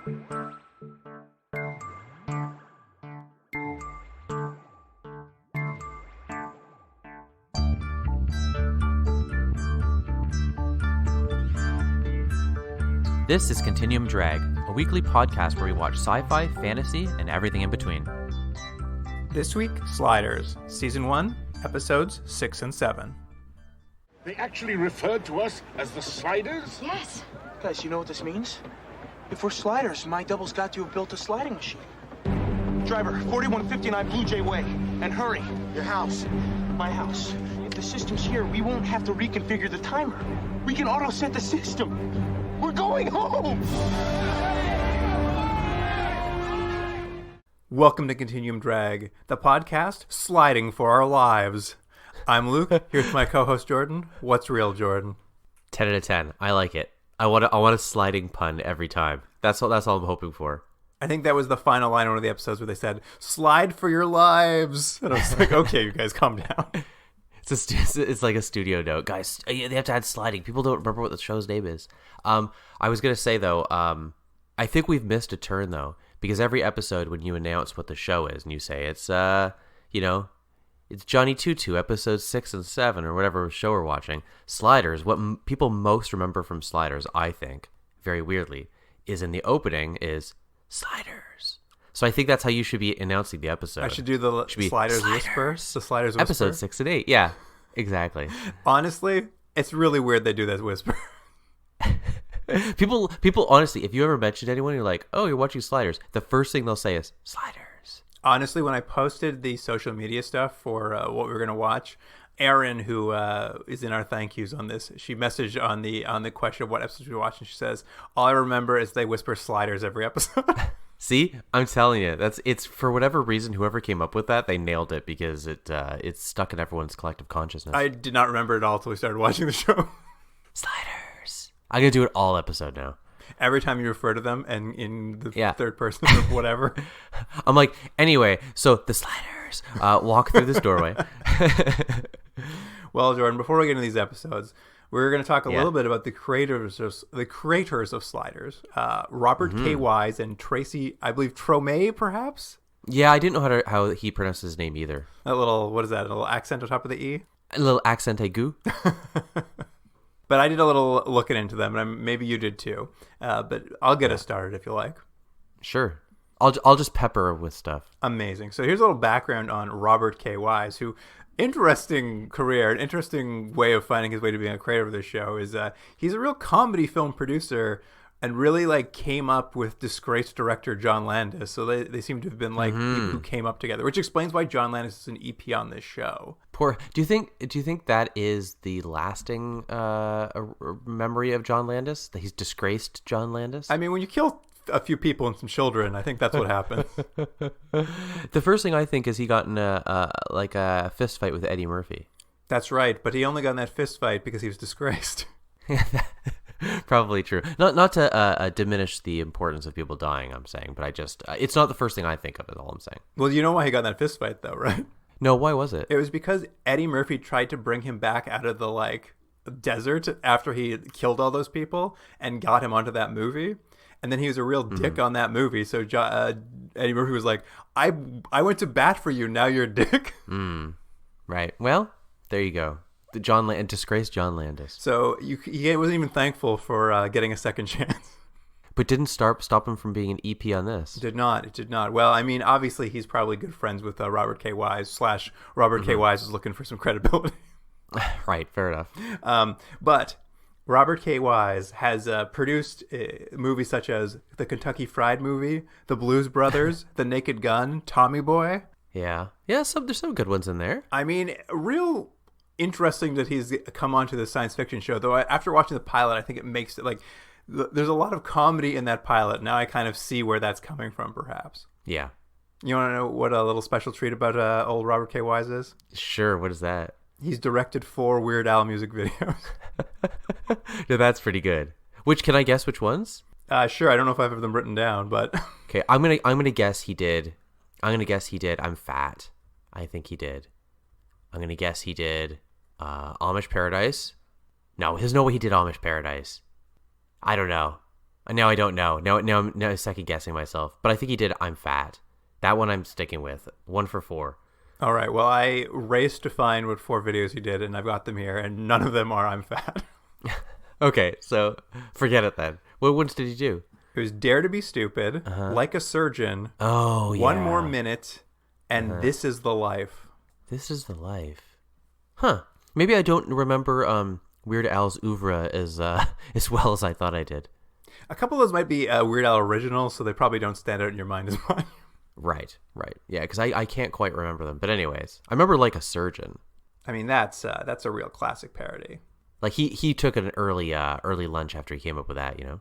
This is Continuum Drag, a weekly podcast where we watch sci-fi, fantasy, and everything in between. This week, Sliders, Season 1, Episodes 6 and 7. They actually referred to us as the Sliders? Yes. Guys, you know what this means? If we're sliders, my double's got to have built a sliding machine. Driver, 4159 Blue Jay Way. And hurry. Your house. My house. If the system's here, we won't have to reconfigure the timer. We can auto-set the system. We're going home! Welcome to Continuum Drag, the podcast sliding for our lives. I'm Luke, here's my co-host Jordan. What's real, Jordan? 10 out of 10. I like it. I want a sliding pun every time. That's all I'm hoping for. I think that was the final line in one of the episodes where they said, slide for your lives. And I was like, okay, you guys calm down. It's like a studio note. Guys, they have to add sliding. People don't remember what the show's name is. I was going to say, though, I think we've missed a turn, though, because every episode when you announce what the show is and you say it's, it's Johnny Tutu, episodes 6 and 7, or whatever show we're watching. Sliders, what people most remember from Sliders, I think, very weirdly, is in the opening is Sliders. So I think that's how you should be announcing the episode. I should do the Sliders Whisper. The Sliders Whisper. Episode 6 and 8, yeah, exactly. Honestly, it's really weird they do that whisper. People, honestly, if you ever mention anyone, you're like, oh, you're watching Sliders, the first thing they'll say is, Sliders. Honestly, when I posted the social media stuff for what we were going to watch, Erin, who is in our thank yous on this, she messaged on the question of what episodes we watched, and she says, all I remember is they whisper Sliders every episode. See, I'm telling you, it's for whatever reason, whoever came up with that, they nailed it because it's stuck in everyone's collective consciousness. I did not remember it all until we started watching the show. Sliders. I'm gonna do it all episode now. Every time you refer to them and in the third person or whatever. I'm like, anyway, so the Sliders walk through this doorway. Well, Jordan, before we get into these episodes, we're going to talk a little bit about the creators of Sliders, Robert K. Wise and Tracy, I believe, Trome, perhaps? Yeah, I didn't know how he pronounced his name either. A little, what is that, a little accent on top of the E? A little accent aigu. But I did a little looking into them, and maybe you did too. But I'll get us started if you like. Sure. I'll just pepper with stuff. Amazing. So here's a little background on Robert K. Wise, who... interesting career, an interesting way of finding his way to being a creator of this show is he's a real comedy film producer and really came up with disgraced director John Landis. So they seem to have been people who came up together, which explains why John Landis is an EP on this show. Do you think that is the lasting memory of John Landis? That he's disgraced John Landis? I mean, when you kill a few people and some children, I think that's what happens. The first thing I think is he got in a fist fight with Eddie Murphy. That's right, but he only got in that fist fight because he was disgraced. Probably true. Not to diminish the importance of people dying, I'm saying, but I just it's not the first thing I think of, is all I'm saying. Well, you know why he got in that fist fight, though, right? No, why was it? It was because Eddie Murphy tried to bring him back out of the desert after he killed all those people and got him onto that movie. And then he was a real dick on that movie. So Eddie Murphy was like, I went to bat for you. Now you're a dick. Right. Well, there you go. Disgraced John Landis. So he wasn't even thankful for getting a second chance. But didn't stop him from being an EP on this. It did not. Well, I mean, obviously he's probably good friends with Robert K. Wise / Robert K. Wise is looking for some credibility. Right. Fair enough. But... Robert K. Wise has produced movies such as the Kentucky Fried Movie, The Blues Brothers, The Naked Gun, Tommy Boy. Yeah. There's some good ones in there. I mean, real interesting that he's come onto this science fiction show. Though after watching the pilot, I think it makes it there's a lot of comedy in that pilot. Now I kind of see where that's coming from, perhaps. Yeah. You want to know what a little special treat about old Robert K. Wise is? Sure. What is that? He's directed 4 Weird Al music videos. No, that's pretty good. Can I guess which ones? Sure. I don't know if I have them written down, but okay. I'm gonna guess he did. I'm Fat. I think he did. I'm gonna guess he did. Amish Paradise. No, there's no way he did Amish Paradise. I don't know. Now I don't know. Now I'm second guessing myself. But I think he did I'm Fat. That one I'm sticking with. 1 for 4. All right. Well, I raced to find what 4 videos he did, and I've got them here, and none of them are I'm Fat. Okay, so forget it then. What ones did he do? It was Dare to Be Stupid, Like a Surgeon, Oh, yeah. 1 More Minute, and This Is the Life. This is the life. Huh. Maybe I don't remember Weird Al's oeuvre as well as I thought I did. A couple of those might be Weird Al originals, so they probably don't stand out in your mind as much. Right. Yeah, because I can't quite remember them. But anyways, I remember Like a Surgeon. I mean, that's a real classic parody. Like he took an early lunch after he came up with that, you know?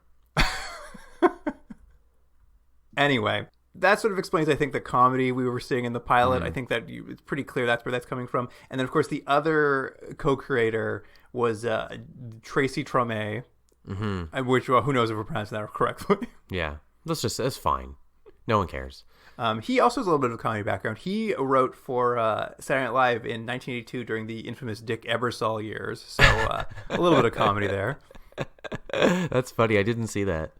Anyway, that sort of explains, I think, the comedy we were seeing in the pilot. I think that it's pretty clear that's where that's coming from. And then, of course, the other co-creator was Tracy Trome, which, well, who knows if we're pronouncing that correctly. Yeah. It's fine. No one cares. He also has a little bit of a comedy background. He wrote for Saturday Night Live in 1982 during the infamous Dick Ebersol years. So a little bit of comedy there. That's funny. I didn't see that.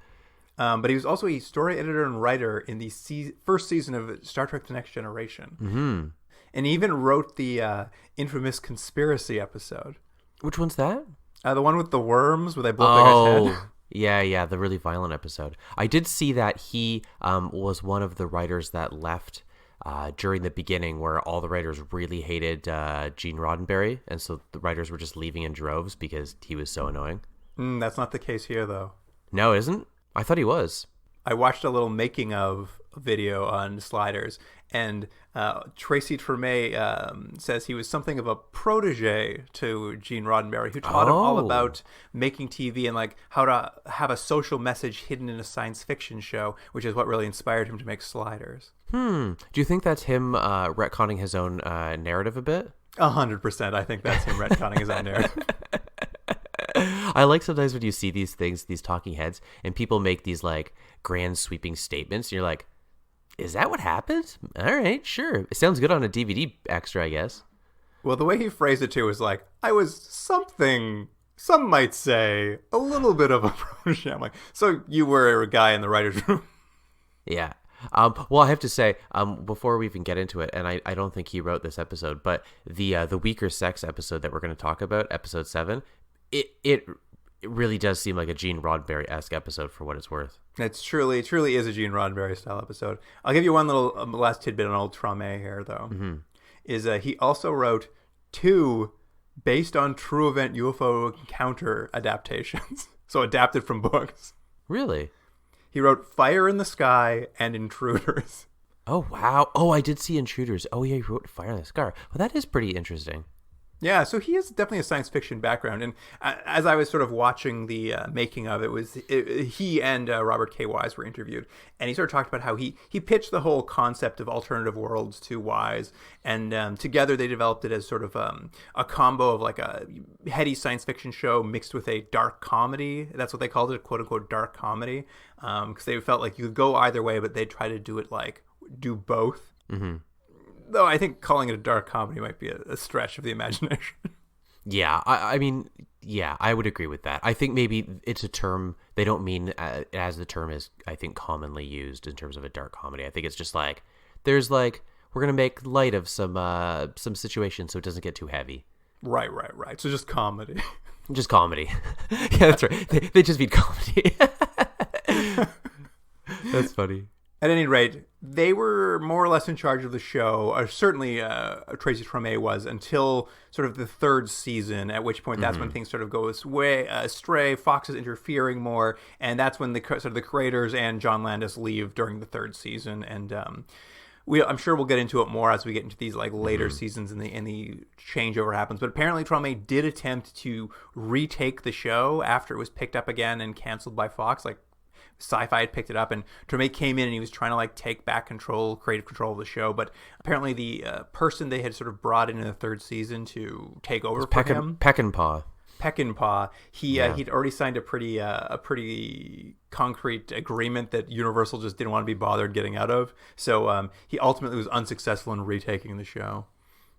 But he was also a story editor and writer in the first season of Star Trek The Next Generation. Mm-hmm. And he even wrote the infamous Conspiracy episode. Which one's that? The one with the worms where they blow up the guy's head. Yeah, the really violent episode. I did see that he was one of the writers that left during the beginning, where all the writers really hated Gene Roddenberry, and so the writers were just leaving in droves because he was so annoying. That's not the case here, though. No, it isn't? I thought he was. I watched a little making of video on Sliders, and Tracy Treme says he was something of a protege to Gene Roddenberry, who taught him all about making TV and like how to have a social message hidden in a science fiction show, which is what really inspired him to make Sliders. Do you think that's him retconning his own narrative a bit? 100%. I think that's him retconning his own narrative. I like sometimes when you see these things, these talking heads, and people make these like grand sweeping statements, and you're like, is that what happened? All right, sure. It sounds good on a DVD extra, I guess. Well, the way he phrased it too was like, I was something, some might say, a little bit of a protege. I'm like, so you were a guy in the writer's room? Yeah. Well, I have to say, before we even get into it, and I don't think he wrote this episode, but the Weaker Sex episode that we're going to talk about, episode 7, it really does seem like a Gene Roddenberry-esque episode for what it's worth. It truly is a Gene Roddenberry style episode. I'll give you one little last tidbit on old Trame here, though. Mm-hmm. Is he also wrote 2 based on true event UFO encounter adaptations, so adapted from books. Really? He wrote Fire in the Sky and Intruders. Oh, wow. Oh, I did see Intruders. Oh, yeah, he wrote Fire in the Sky. Well, that is pretty interesting. Yeah, so he has definitely a science fiction background, and as I was sort of watching the making of it, he and Robert K. Wise were interviewed, and he sort of talked about how he pitched the whole concept of alternative worlds to Wise, and together they developed it as sort of a combo of like a heady science fiction show mixed with a dark comedy. That's what they called it, quote unquote dark comedy, because they felt like you could go either way, but they try to do both. Mm-hmm. Though I think calling it a dark comedy might be a stretch of the imagination. Yeah, I mean, yeah, I would agree with that. I think maybe it's a term they don't mean as the term is, I think, commonly used in terms of a dark comedy. I think it's just like, there's like, we're going to make light of some situations so it doesn't get too heavy. Right. So just comedy. Just comedy. Yeah, that's right. They just mean comedy. That's funny. At any rate, they were more or less in charge of the show, or certainly Tracy Treme was, until sort of the 3rd season, at which point that's when things sort of go astray. Fox is interfering more, and that's when the creators and John Landis leave during the 3rd season. And I'm sure we'll get into it more as we get into these like later seasons and the changeover happens. But apparently Treme did attempt to retake the show after it was picked up again and canceled by Fox. Like, Sci-Fi had picked it up, and Treme came in and he was trying to like take back creative control of the show. But apparently the person they had sort of brought in the 3rd season to take over for him, Peckinpah, he'd already signed a pretty concrete agreement that Universal just didn't want to be bothered getting out of. So he ultimately was unsuccessful in retaking the show.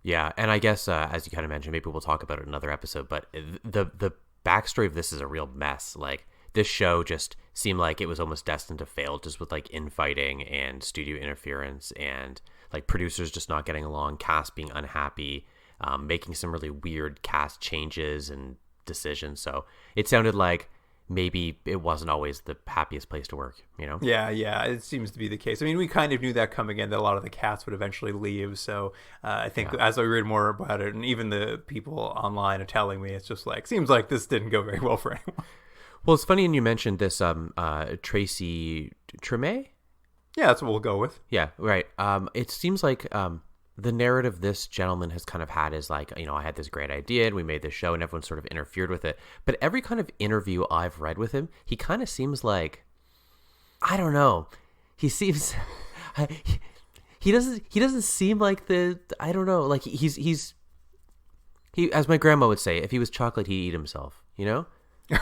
Yeah, and I guess as you kind of mentioned, maybe we'll talk about it in another episode. But the backstory of this is a real mess. Like, this show just seemed like it was almost destined to fail, just with like infighting and studio interference and like producers just not getting along, cast being unhappy, making some really weird cast changes and decisions. So it sounded like maybe it wasn't always the happiest place to work, you know? Yeah, it seems to be the case. I mean, we kind of knew that coming in, that a lot of the cast would eventually leave. So I think as I read more about it, and even the people online are telling me, it's just like, seems like this didn't go very well for anyone. Well, it's funny, and you mentioned this Tracy Treme? Yeah, that's what we'll go with. Yeah, right. It seems like the narrative this gentleman has kind of had is like, you know, I had this great idea and we made this show and everyone sort of interfered with it. But every kind of interview I've read with him, he kind of seems like, I don't know. He seems he doesn't seem like I don't know, like he as my grandma would say, if he was chocolate, he'd eat himself, you know?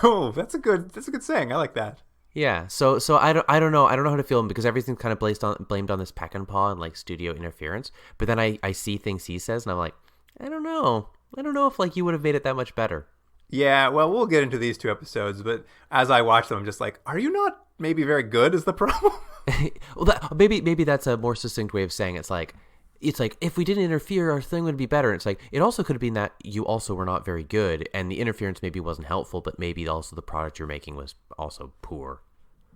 Oh, that's a good saying. I like that. Yeah, so I don't know how to feel him, because everything's kind of blamed on this Peckinpah and like studio interference. But then I see things he says and I'm like, I don't know if like you would have made it that much better. Yeah, well, we'll get into these 2 episodes, but as I watch them, I'm just like, are you not maybe very good is the problem? Well, maybe that's a more succinct way of saying it. It's like if we didn't interfere, our thing would be better. And it's like, it also could have been that you also were not very good and the interference maybe wasn't helpful, but maybe also the product you're making was also poor.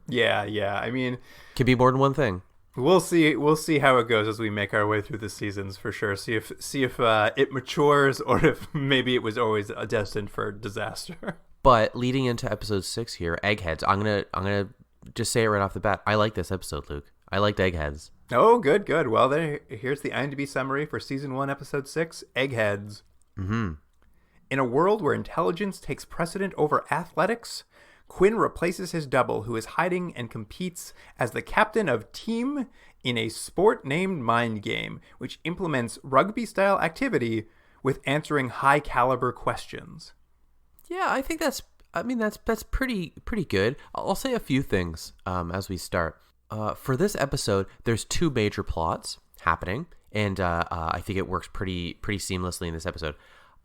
Yeah. I mean, Can be more than one thing. we'll see how it goes as we make our way through the seasons for sure. See if it matures, or if maybe it was always destined for disaster. But leading into episode 6 here, Eggheads, I'm gonna just say it right off the bat. I like this episode, Luke. I liked Eggheads. Oh, good. Well, here's the IMDb summary for season 1, episode 6, Eggheads. Mm-hmm. In a world where intelligence takes precedent over athletics, Quinn replaces his double, who is hiding and competes as the captain of Team in a sport named Mind Game, which implements rugby-style activity with answering high-caliber questions. Yeah, I think that's pretty good. I'll say a few things as we start. For this episode, there's 2 major plots happening, and I think it works pretty seamlessly in this episode.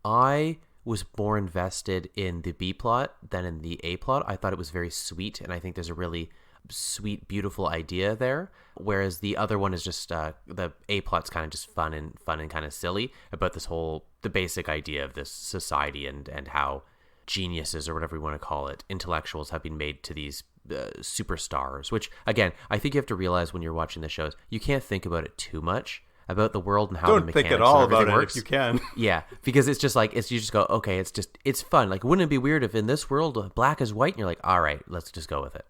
I was more invested in the B plot than in the A plot. I thought it was very sweet, and I think there's a really sweet, beautiful idea there. Whereas the other one is just the A plot's kind of just fun and kind of silly about the basic idea of this society and how geniuses, or whatever you want to call it, intellectuals have been made to these superstars. Which, again, I think you have to realize when you're watching the shows, you can't think about it too much about the world and how the mechanics don't think at all and everything about it works. if you can. Yeah, because it's just like, you just go, okay, it's fun. Like, wouldn't it be weird if in this world black is white and you're like, all right, let's just go with it.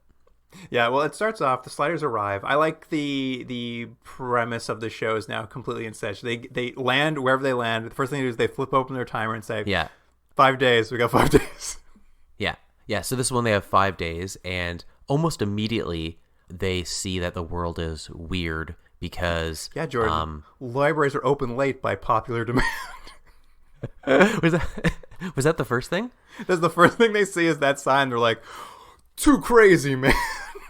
Yeah, well, it starts off, the sliders arrive. I like the premise of the show is now completely in sketch. They land wherever they land. The first thing they do is they flip open their timer and say, Yeah. 5 days. We got 5 days. Yeah. So this one, they have 5 days, and almost immediately they see that the world is weird because Yeah, Jordan. Libraries are open late by popular demand. was that the first thing? That's the first thing they see is that sign. They're like, too crazy, man.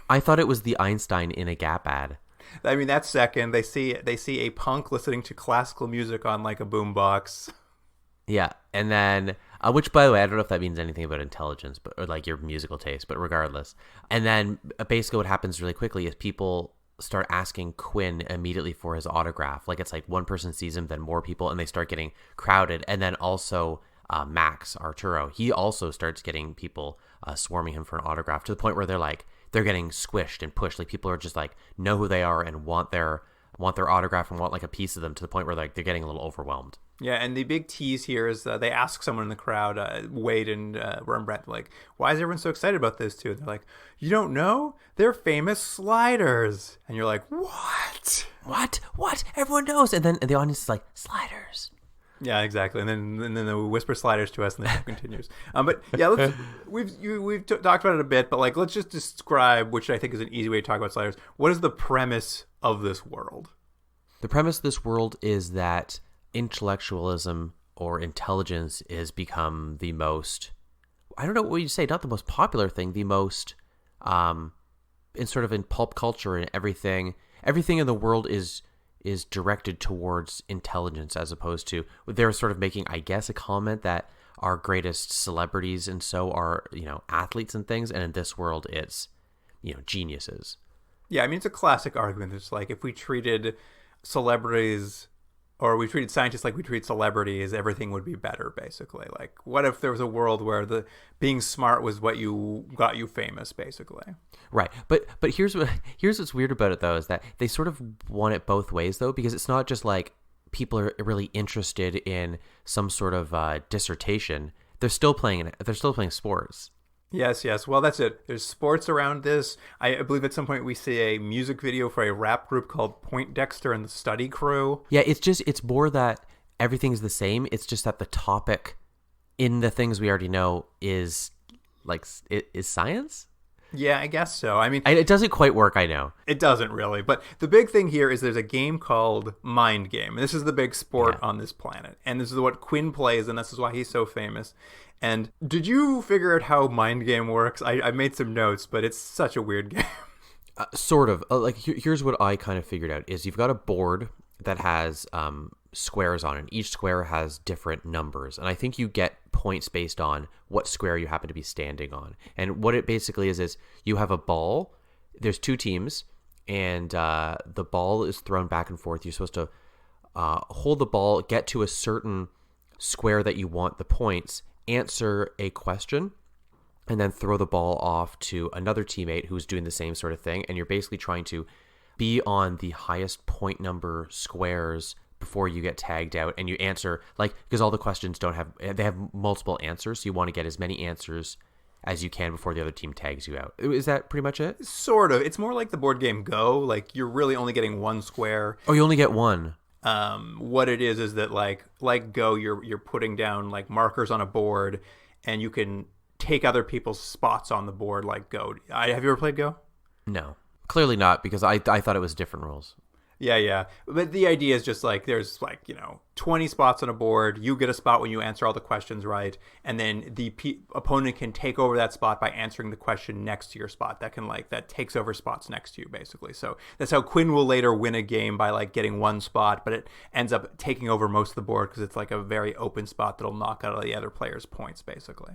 I thought it was the Einstein in a Gap ad. I mean, that's second. They see a punk listening to classical music on like a boombox. Yeah, and then, which, by the way, I don't know if that means anything about intelligence, or like your musical taste, but regardless. And then basically what happens really quickly is people start asking Quinn immediately for his autograph. Like, it's like one person sees him, then more people, and they start getting crowded. And then also Max, Arturo, he also starts getting people swarming him for an autograph, to the point where they're getting squished and pushed. Like, people are just like, know who they are and want their autograph and want like a piece of them, to the point where like they're getting a little overwhelmed. Yeah, and the big tease here is they ask someone in the crowd, Wade and Rembrandt, like, why is everyone so excited about this too? And they're like, you don't know? They're famous sliders. And you're like, what? What? Everyone knows. And then the audience is like, sliders. Yeah, exactly. And then they whisper sliders to us, and the show continues. But yeah, we've talked about it a bit, but like, let's just describe, which I think is an easy way to talk about sliders. What is the premise of this world? The premise of this world is that intellectualism or intelligence has become the most, I don't know what you say, not the most popular thing, the most in pulp culture and everything in the world is directed towards intelligence, as opposed to, they're sort of making, I guess, a comment that our greatest celebrities, and so are, athletes and things. And in this world, it's, geniuses. Yeah, I mean, it's a classic argument. It's like if we treated celebrities or we treated scientists like we treat celebrities, everything would be better, basically. Like, what if there was a world where the being smart was what got you famous, basically? Right. But here's what's weird about it, though, is that they sort of want it both ways, though, because it's not just like people are really interested in some sort of dissertation. They're still playing sports. Yes. Well, that's it. There's sports around this. I believe at some point we see a music video for a rap group called Poindexter and the Study Crew. Yeah, it's more that everything's the same. It's just that the topic in the things we already know is science. Yeah, I guess so. I mean, it doesn't quite work, I know. It doesn't really. But the big thing here is there's a game called Mind Game. This is the big sport on this planet. And this is what Quinn plays, and this is why he's so famous. And did you figure out how Mind Game works? I made some notes, but it's such a weird game. Sort of. Here's what I kind of figured out is you've got a board that has squares on it. Each square has different numbers. And I think you get points based on what square you happen to be standing on. And what it basically is you have a ball. There's two teams, and the ball is thrown back and forth. You're supposed to hold the ball, get to a certain square that you want the points, answer a question, and then throw the ball off to another teammate who's doing the same sort of thing. And you're basically trying to be on the highest point number squares before you get tagged out. And you answer, because all the questions they have multiple answers, so you want to get as many answers as you can before the other team tags you out. Is that pretty much it? Sort of. It's more like the board game Go. Like, you're really only getting one square. Oh, you only get one. What it is that like Go, you're putting down like markers on a board, and you can take other people's spots on the board like Go. Have you ever played Go? No, clearly not, because I thought it was different rules. Yeah. But the idea is just like there's 20 spots on a board. You get a spot when you answer all the questions right, and then the opponent can take over that spot by answering the question next to your spot. That takes over spots next to you, basically. So that's how Quinn will later win a game by getting one spot, but it ends up taking over most of the board because it's a very open spot that'll knock out all the other players' points, basically.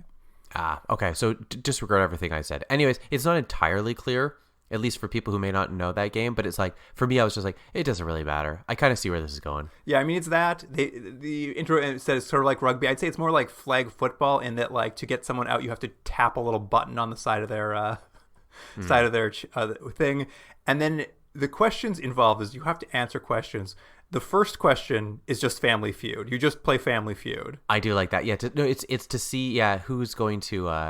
Okay. So disregard everything I said. Anyways, it's not entirely clear, at least for people who may not know that game, but it's for me, I was just it doesn't really matter. I kind of see where this is going. Yeah, I mean, it's that. The intro said it's sort of like rugby. I'd say it's more like flag football in that, to get someone out, you have to tap a little button on the side of their thing. And then the questions involved is you have to answer questions. The first question is just Family Feud. You just play Family Feud. I do like that. Yeah, it's to see who's going to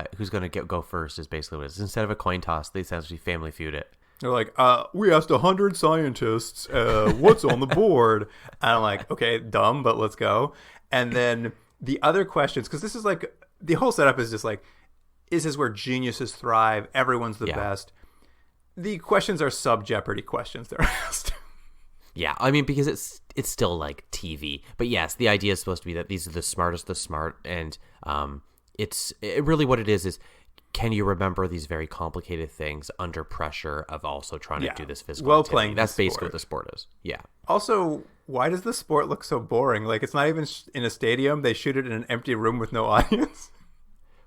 go first is basically what it is. Instead of a coin toss, they essentially Family Feud it. They're like, we asked 100 scientists, what's on the board? And I'm like, okay, dumb, but let's go. And then the other questions, because this is the whole setup is just is this where geniuses thrive? Everyone's the best. The questions are sub-Jeopardy questions they're asked. Yeah, I mean, because it's still TV. But yes, the idea is supposed to be that these are the smartest, the smart, and really what it is can you remember these very complicated things under pressure of also trying to do this physical activity? That's basically what the sport is. Yeah. Also, why does the sport look so boring? It's not even in a stadium. They shoot it in an empty room with no audience.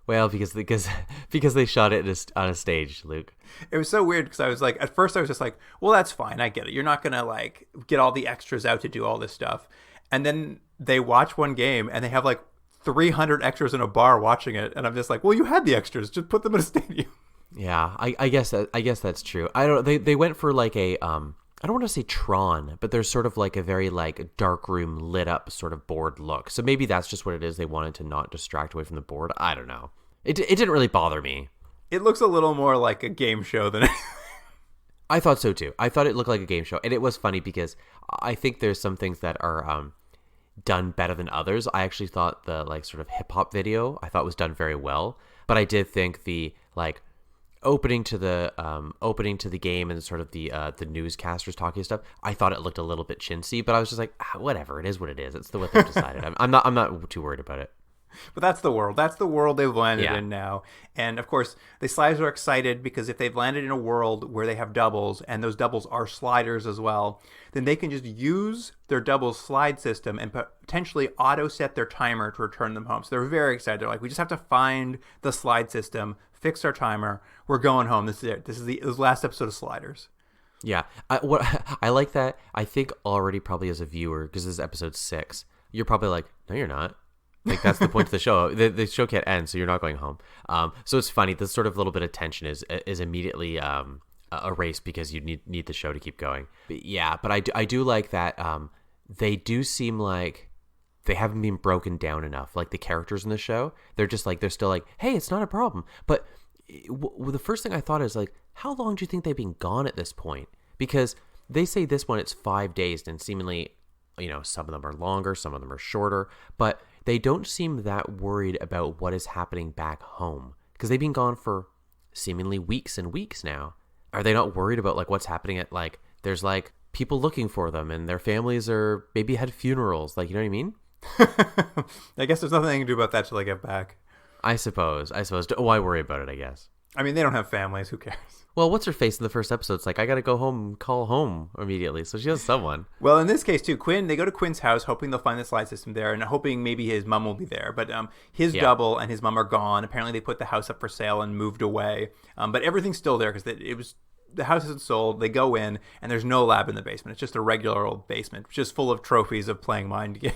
Well, because they shot it on a stage, Luke. It was so weird because I was at first I was just well, that's fine. I get it. You're not going to get all the extras out to do all this stuff. And then they watch one game and they have 300 extras in a bar watching it. And I'm just well, you had the extras. Just put them in a stadium. Yeah, I guess that's true. They went for a I don't want to say Tron, but there's sort of a very dark room lit up sort of board look. So maybe that's just what it is. They wanted to not distract away from the board. I don't know. It didn't really bother me. It looks a little more like a game show than I thought so too. I thought it looked like a game show. And it was funny because I think there's some things that are done better than others. I actually thought the sort of hip hop video I thought was done very well. But I did think the opening to the game and sort of the newscasters talking stuff, I thought it looked a little bit chintzy, but I was just whatever, it is what it is. It's what they've decided. I'm not too worried about it. But that's the world. That's the world they've landed Yeah. in now. And of course, the sliders are excited because if they've landed in a world where they have doubles, and those doubles are sliders as well, then they can just use their doubles slide system and potentially auto set their timer to return them home. So they're very excited. They're like, we just have to find the slide system, fix our timer. We're going home. This is it. This is the last episode of Sliders. Yeah, I like that. I think already probably as a viewer, because this is episode 6, you're probably like, no, you're not. Like, that's the point of the show. The show can't end, so you're not going home. So it's funny. This sort of little bit of tension is immediately erased because you need the show to keep going. But yeah, but I do like that. They do seem like they haven't been broken down enough. Like the characters in the show, they're still like, hey, it's not a problem. But the first thing I thought is like, how long do you think they've been gone at this point? Because they say this one it's 5 days, and seemingly, some of them are longer, some of them are shorter, but they don't seem that worried about what is happening back home because they've been gone for seemingly weeks and weeks now. Are they not worried about like what's happening at like there's like people looking for them and their families are maybe had funerals, like, you know what I mean? I guess there's nothing they can do about that till they get back. I suppose. Why worry about it, I guess. I mean, they don't have families. Who cares? Well, what's her face in the first episode? It's like, I got to go home and call home immediately. So she has someone. Well, in this case, too, they go to Quinn's house hoping they'll find the slide system there and hoping maybe his mom will be there. But his double and his mom are gone. Apparently, they put the house up for sale and moved away. But everything's still there because the house isn't sold. They go in, and there's no lab in the basement. It's just a regular old basement, just full of trophies of playing mind games.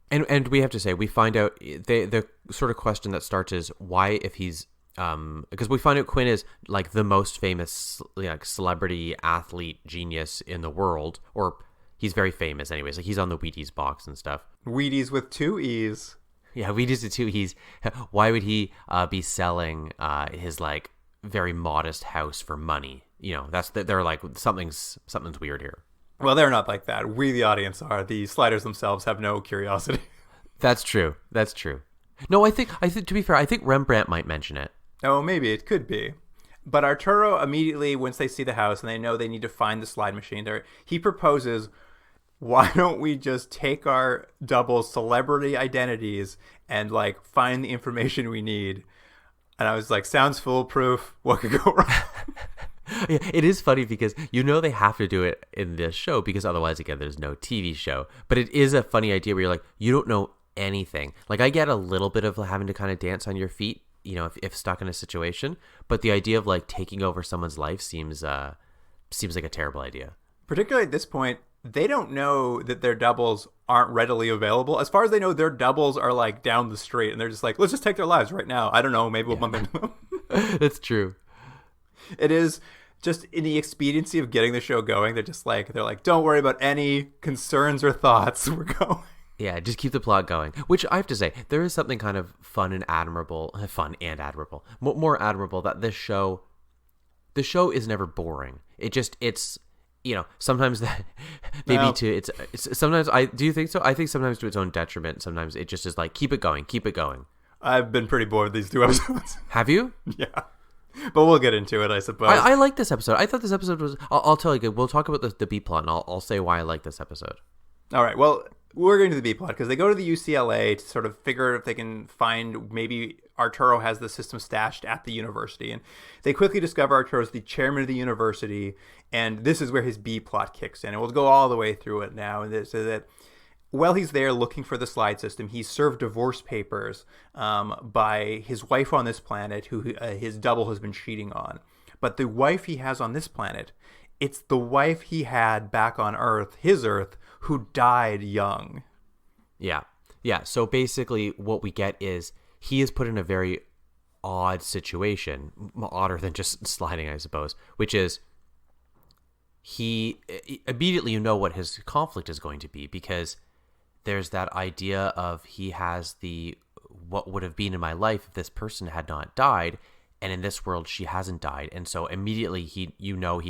And we have to say, we find out, the sort of question that starts is, why if he's... because we find out Quinn is like the most famous like celebrity athlete genius in the world, or he's very famous anyways. Like he's on the Wheaties box and stuff. Wheaties with 2 E's. Yeah, Wheaties with 2 E's. Why would he be selling his like very modest house for money? They're like something's weird here. Well, they're not like that. We, the audience, are. The sliders themselves have no curiosity. That's true. No, I think to be fair, I think Rembrandt might mention it. Oh, maybe it could be. But Arturo immediately, once they see the house and they know they need to find the slide machine, he proposes, why don't we just take our double celebrity identities and like find the information we need? And I was like, sounds foolproof. What could go wrong? Yeah, it is funny because they have to do it in this show because otherwise, again, there's no TV show. But it is a funny idea where you're like, you don't know anything. Like I get a little bit of having to kind of dance on your feet, if stuck in a situation, but the idea of like taking over someone's life seems like a terrible idea. Particularly at this point, they don't know that their doubles aren't readily available. As far as they know, their doubles are like down the street, and they're just like, let's just take their lives right now. I don't know, maybe we'll bump into them. That's true. It is just in the expediency of getting the show going. They're like, don't worry about any concerns or thoughts. We're going. Yeah, just keep the plot going. Which I have to say, there is something kind of fun and admirable, more admirable that the show is never boring. It's sometimes that maybe No. it's sometimes do you think so? I think sometimes to its own detriment. Sometimes it just is like keep it going. I've been pretty bored with these 2 episodes. Have you? Yeah. But we'll get into it, I suppose. I like this episode. I thought this episode was. I'll tell you. We'll talk about the B plot, and I'll say why I like this episode. All right. Well, we're going to the B plot because they go to the UCLA to sort of figure if they can find maybe Arturo has the system stashed at the university, and they quickly discover Arturo's the chairman of the university, and this is where his B plot kicks in, and we'll go all the way through it now. And so that while he's there looking for the slide system, he's served divorce papers by his wife on this planet, who his double has been cheating on. But the wife he has on this planet, it's the wife he had back on Earth, his Earth, who died young. Yeah. So basically, what we get is he is put in a very odd situation, odder than just sliding, I suppose, which is he immediately what his conflict is going to be because there's that idea of he has what would have been in my life if this person had not died, and in this world she hasn't died, and so immediately he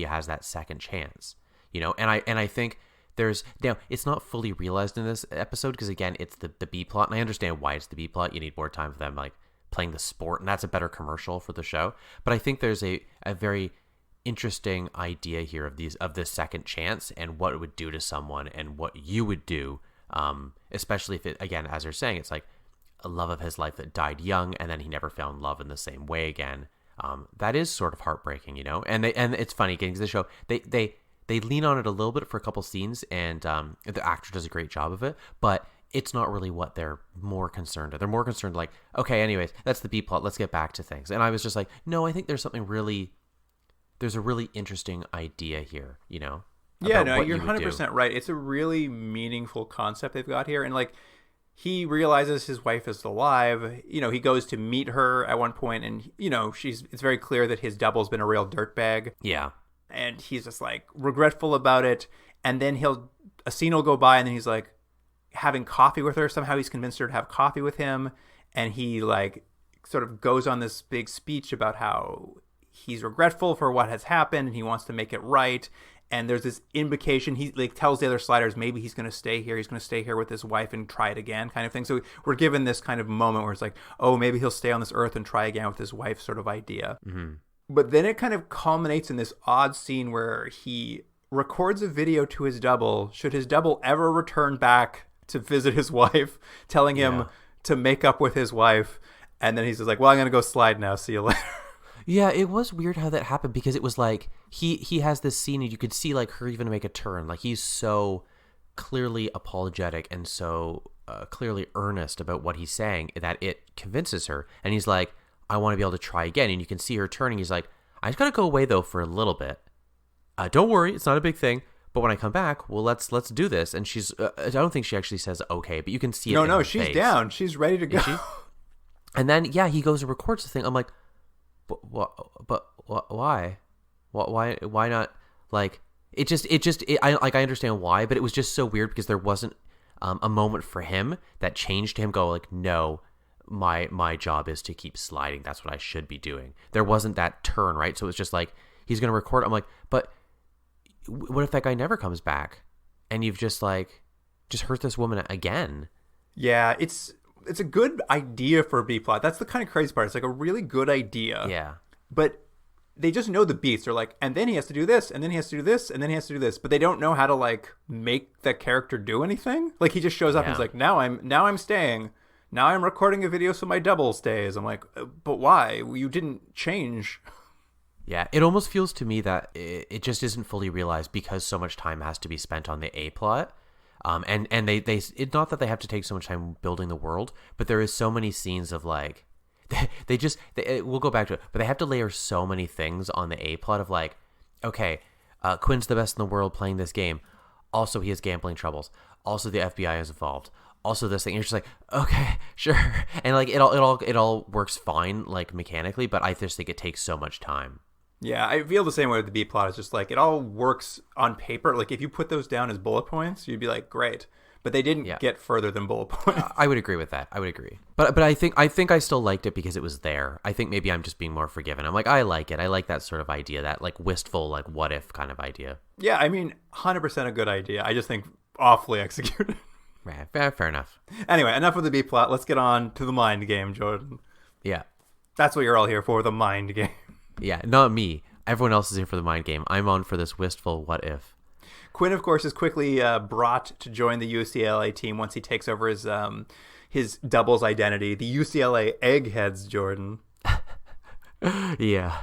has that second chance, and I think there's now it's not fully realized in this episode because again it's the B plot, and I understand why it's the B plot. You need more time for them like playing the sport, and that's a better commercial for the show. But I think there's a very interesting idea here of this second chance and what it would do to someone and what you would do, especially if it, again, as you're saying, it's like a love of his life that died young, and then he never found love in the same way again. That is sort of heartbreaking, you know. And it's funny getting to the show. They lean on it a little bit for a couple scenes, and the actor does a great job of it. But it's not really what they're more concerned with. They're more concerned like, okay, anyways, that's the B plot. Let's get back to things. And I was just like, no, I think there's a really interesting idea here, you know. Yeah, no, you're 100% right. It's a really meaningful concept they've got here, and like. He realizes his wife is alive. You know, he goes to meet her at one point, and, you know, it's very clear that his double's been a real dirtbag. Yeah. And he's just, like, regretful about it. And then a scene will go by, and then he's, like, having coffee with her. Somehow he's convinced her to have coffee with him. And he, like, sort of goes on this big speech about how he's regretful for what has happened, and he wants to make it right. And there's this invocation. He like tells the other sliders maybe he's going to stay here. He's going to stay here with his wife and try it again, kind of thing. So we're given this kind of moment where it's like, oh, maybe he'll stay on this earth and try again with his wife, sort of idea. Mm-hmm. But then it kind of culminates in this odd scene where he records a video to his double. Should his double ever return back to visit his wife, telling him to make up with his wife, and then he's just like, well, I'm going to go slide now. See you later. Yeah, it was weird how that happened because it was like he has this scene and you could see like her even make a turn. Like he's so clearly apologetic and so clearly earnest about what he's saying that it convinces her. And he's like, I want to be able to try again. And you can see her turning. He's like, I just got to go away though for a little bit. Don't worry, it's not a big thing. But when I come back, well, let's do this. And she's I don't think she actually says okay, but you can see it. No, she's face. Down. She's ready to go. And then he goes and records the thing. I'm like, But why? Why not? Like I understand why, but it was just so weird because there wasn't a moment for him that changed him. Go like, no, my job is to keep sliding. That's what I should be doing. There wasn't that turn, right? So it was just like he's gonna record. I'm like, but what if that guy never comes back, and you've just hurt this woman again? Yeah, it's a good idea for a B plot. That's the kind of crazy part. It's like a really good idea. Yeah. But they just know the beats. They're like, and then he has to do this, and then he has to do this, and then he has to do this. But they don't know how to like make that character do anything. Like he just shows up and he's like, now I'm staying. Now I'm recording a video so my double stays. I'm like, but why? You didn't change. Yeah, it almost feels to me that it just isn't fully realized because so much time has to be spent on the A plot. And they it's not that they have to take so much time building the world, but there is so many scenes of like we'll go back to it, but they have to layer so many things on the A plot of like, okay, Quinn's the best in the world playing this game. Also, he has gambling troubles. Also, the FBI is involved. Also, this thing. You're just like, okay, sure, and like it all works fine like mechanically, but I just think it takes so much time. Yeah, I feel the same way with the B plot. It's just like it all works on paper. Like if you put those down as bullet points, you'd be like, great. But they didn't get further than bullet points. I would agree with that. I would agree. But I think I still liked it because it was there. I think maybe I'm just being more forgiving. I'm like, I like it. I like that sort of idea, that like wistful, like what if kind of idea. Yeah, I mean, 100% a good idea. I just think awfully executed. Right, fair enough. Anyway, enough of the B plot. Let's get on to the mind game, Jordan. Yeah. That's what you're all here for, the mind game. Yeah, not me. Everyone else is here for the mind game. I'm on for this wistful what if. Quinn, of course, is quickly brought to join the UCLA team once he takes over his double's identity. The UCLA Eggheads, Jordan. Yeah.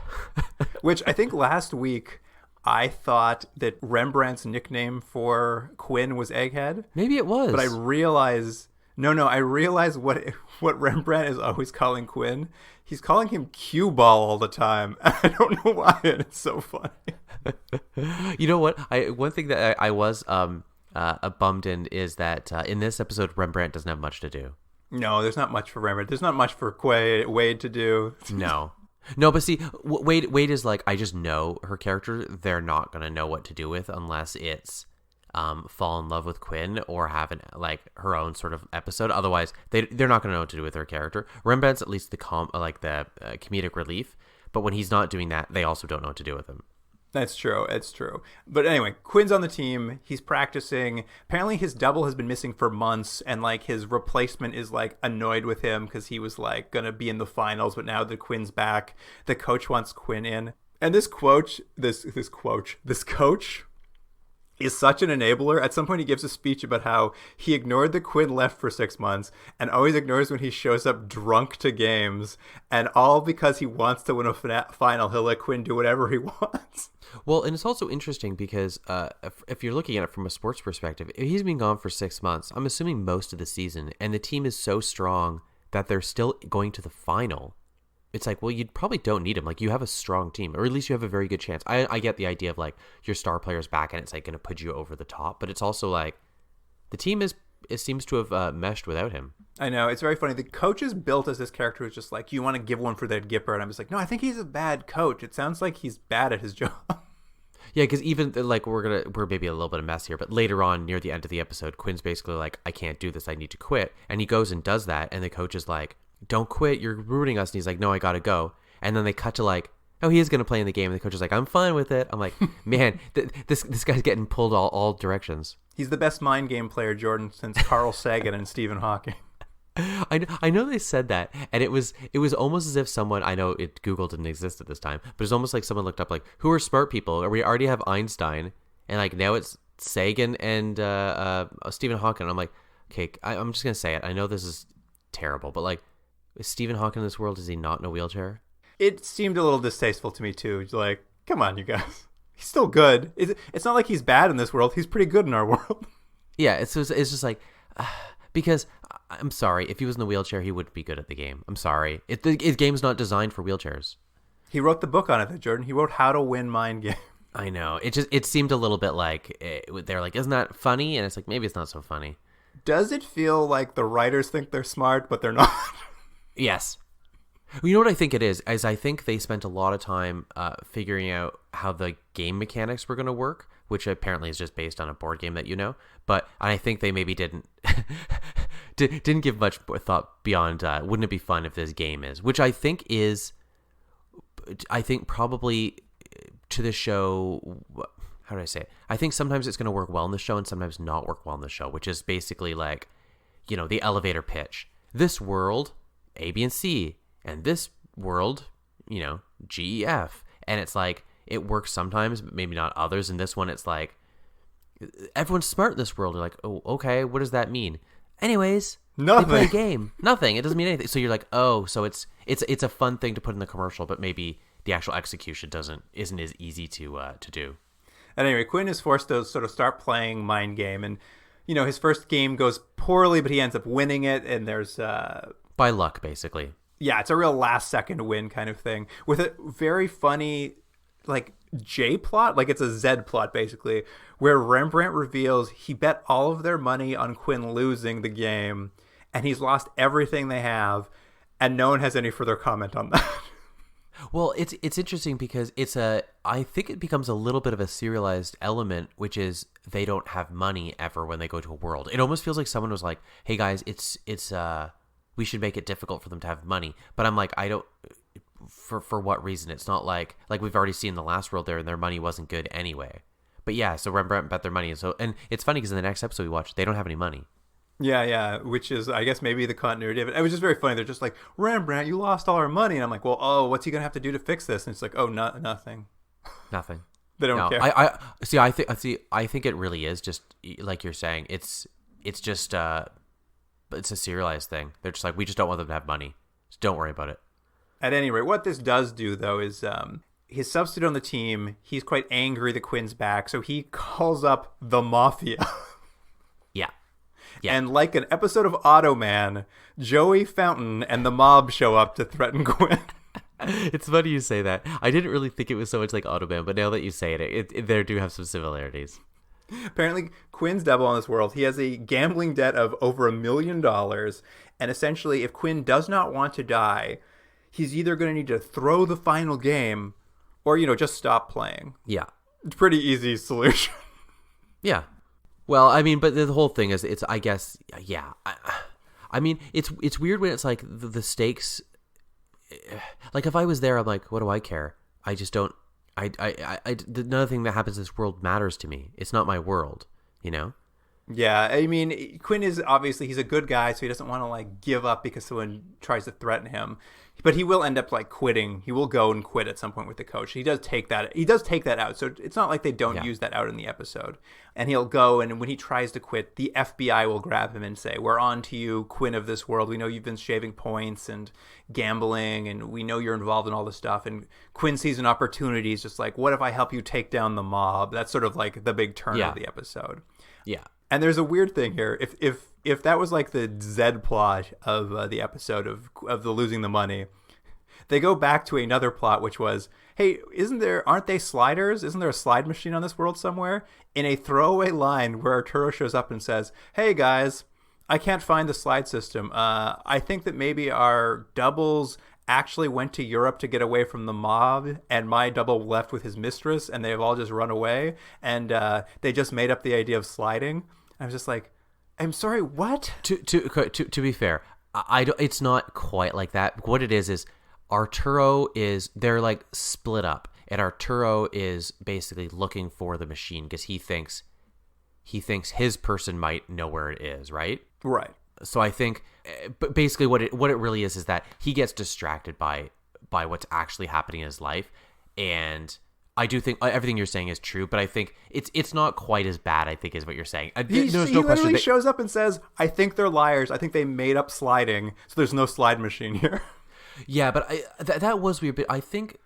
Which I think last week I thought that Rembrandt's nickname for Quinn was Egghead. Maybe it was. But I realize... No, I realize what Rembrandt is always calling Quinn. He's calling him cue ball all the time. I don't know why, and it's so funny. You know what? One thing that I was bummed in is that in this episode, Rembrandt doesn't have much to do. No, there's not much for Rembrandt. There's not much for Wade to do. No, but see, Wade is like, I just know her character. They're not going to know what to do with unless it's fall in love with Quinn or have her own sort of episode. Otherwise, they're not going to know what to do with her character. Rembrandt's at least the comedic relief, but when he's not doing that, they also don't know what to do with him. That's true. It's true. But anyway, Quinn's on the team. He's practicing. Apparently, his double has been missing for months, and his replacement is annoyed with him because he was gonna be in the finals, but now that Quinn's back, the coach wants Quinn in. And this coach is such an enabler. At some point, he gives a speech about how he ignored that Quinn left for 6 months and always ignores when he shows up drunk to games, and all because he wants to win a final. He'll let Quinn do whatever he wants. Well, and it's also interesting because if you're looking at it from a sports perspective, he's been gone for 6 months. I'm assuming most of the season, and the team is so strong that they're still going to the final. It's like, well, you probably don't need him. Like, you have a strong team, or at least you have a very good chance. I get the idea of, like, your star player's back and it's, like, going to put you over the top. But it's also, like, the team it seems to have meshed without him. I know. It's very funny. The coach is built as this character who's just like, you want to give one for that Gipper. And I'm just like, no, I think he's a bad coach. It sounds like he's bad at his job. Yeah, because even, like, we're maybe a little bit of mess here, but later on, near the end of the episode, Quinn's basically like, I can't do this. I need to quit. And he goes and does that. And the coach is like, don't quit, you're ruining us. And he's like, no, I gotta go. And then they cut to like, oh, he is gonna play in the game, and the coach is like, I'm fine with it. I'm like, man, this guy's getting pulled all directions. He's the best mind game player, Jordan, since Carl Sagan and Stephen Hawking. I know they said that, and it was almost as if someone, I know Google didn't exist at this time, but it's almost like someone looked up like, who are smart people? Or we already have Einstein, and like now it's Sagan and Stephen Hawking. I'm like, okay, I'm just gonna say it. I know this is terrible, but like, is Stephen Hawking in this world? Is he not in a wheelchair? It seemed a little distasteful to me too. Like, come on, you guys. He's still good. It's not like he's bad in this world. He's pretty good in our world. Yeah, it's just like, because I'm sorry, if he was in the wheelchair, he wouldn't be good at the game. I'm sorry. The game's not designed for wheelchairs. He wrote the book on it, though, Jordan. He wrote How to Win Mind Game. I know. It seemed a little bit like, they're like, isn't that funny? And it's like, maybe it's not so funny. Does it feel like the writers think they're smart, but they're not? Yes. You know what I think it is I think they spent a lot of time figuring out how the game mechanics were going to work, which apparently is just based on a board game that you know. But I think they maybe didn't give much thought beyond wouldn't it be fun if this game is, which I think probably to the show. How do I say it? I think sometimes it's going to work well in the show and sometimes not work well in the show, which is basically like, you know, the elevator pitch. This world, A, B, and C. And this world, you know, G, E, F. And it's like, it works sometimes, but maybe not others. And this one, it's like, everyone's smart in this world. You're like, oh, okay, what does that mean? Anyways, nothing. They play a game. Nothing. It doesn't mean anything. So you're like, oh, so it's a fun thing to put in the commercial, but maybe the actual execution isn't as easy to do. At any rate, Quinn is forced to sort of start playing Mind Game. And, you know, his first game goes poorly, but he ends up winning it. And there's... by luck, basically. Yeah, it's a real last-second win kind of thing with a very funny, like, J plot. Like, it's a Z plot, basically, where Rembrandt reveals he bet all of their money on Quinn losing the game, and he's lost everything they have, and no one has any further comment on that. Well, it's interesting because I think it becomes a little bit of a serialized element, which is they don't have money ever when they go to a world. It almost feels like someone was like, hey, guys, it's we should make it difficult for them to have money. But I'm like, I don't, for what reason? It's not like we've already seen the last world there and their money wasn't good anyway. But yeah, so Rembrandt bet their money. And it's funny because in the next episode we watch, they don't have any money. Yeah, which is, I guess, maybe the continuity of it. It was just very funny. They're just like, Rembrandt, you lost all our money. And I'm like, well, what's he going to have to do to fix this? And it's like, oh, nothing. Nothing. They don't care. I think it really is just, like you're saying, it's just... it's a serialized thing. They're just like, we just don't want them to have money. Just don't worry about it. At any rate, what this does do, though, is his substitute on the team, he's quite angry that Quinn's back, so he calls up the Mafia. Yeah. And like an episode of Automan, Joey Fountain and the mob show up to threaten Quinn. It's funny you say that. I didn't really think it was so much like Automan, but now that you say it there do have some similarities. Apparently, Quinn's double on this world. He has a gambling debt of over $1 million. And essentially, if Quinn does not want to die, he's either going to need to throw the final game or, you know, just stop playing. Yeah. It's a pretty easy solution. Yeah. Well, I mean, but the whole thing is, it's, I guess, yeah. I mean, it's weird when it's like the stakes. Like, if I was there, I'm like, what do I care? I just don't. Nothing that happens in this world matters to me. It's not my world, you know? Yeah, I mean, Quinn is obviously, he's a good guy, so he doesn't want to like give up because someone tries to threaten him. But he will end up like quitting. He will go and quit at some point with the coach. He does take that. He does take that out. So it's not like they don't use that out in the episode. And he'll go, and when he tries to quit, the FBI will grab him and say, "We're on to you, Quinn of this world. We know you've been shaving points and gambling, and we know you're involved in all this stuff." And Quinn sees an opportunity. He's just like, "What if I help you take down the mob?" That's sort of like the big turn of the episode. Yeah. And there's a weird thing here. If that was like the Z plot of the episode of the losing the money, they go back to another plot, which was, hey, aren't they sliders? Isn't there a slide machine on this world somewhere? In a throwaway line where Arturo shows up and says, "Hey guys, I can't find the slide system. I think that maybe our doubles actually went to Europe to get away from the mob, and my double left with his mistress, and they've all just run away, and they just made up the idea of sliding." I was just like, I'm sorry, what? To be fair, I don't, it's not quite like that. What it is they're like split up, and Arturo is basically looking for the machine because he thinks his person might know where it is, right? Right. So I think, but basically what it really is that he gets distracted by what's actually happening in his life, and I do think everything you're saying is true, but I think it's not quite as bad, I think, is what you're saying. He literally shows up and says, "I think they're liars. I think they made up sliding, so there's no slide machine here." Yeah, but that was weird. But I think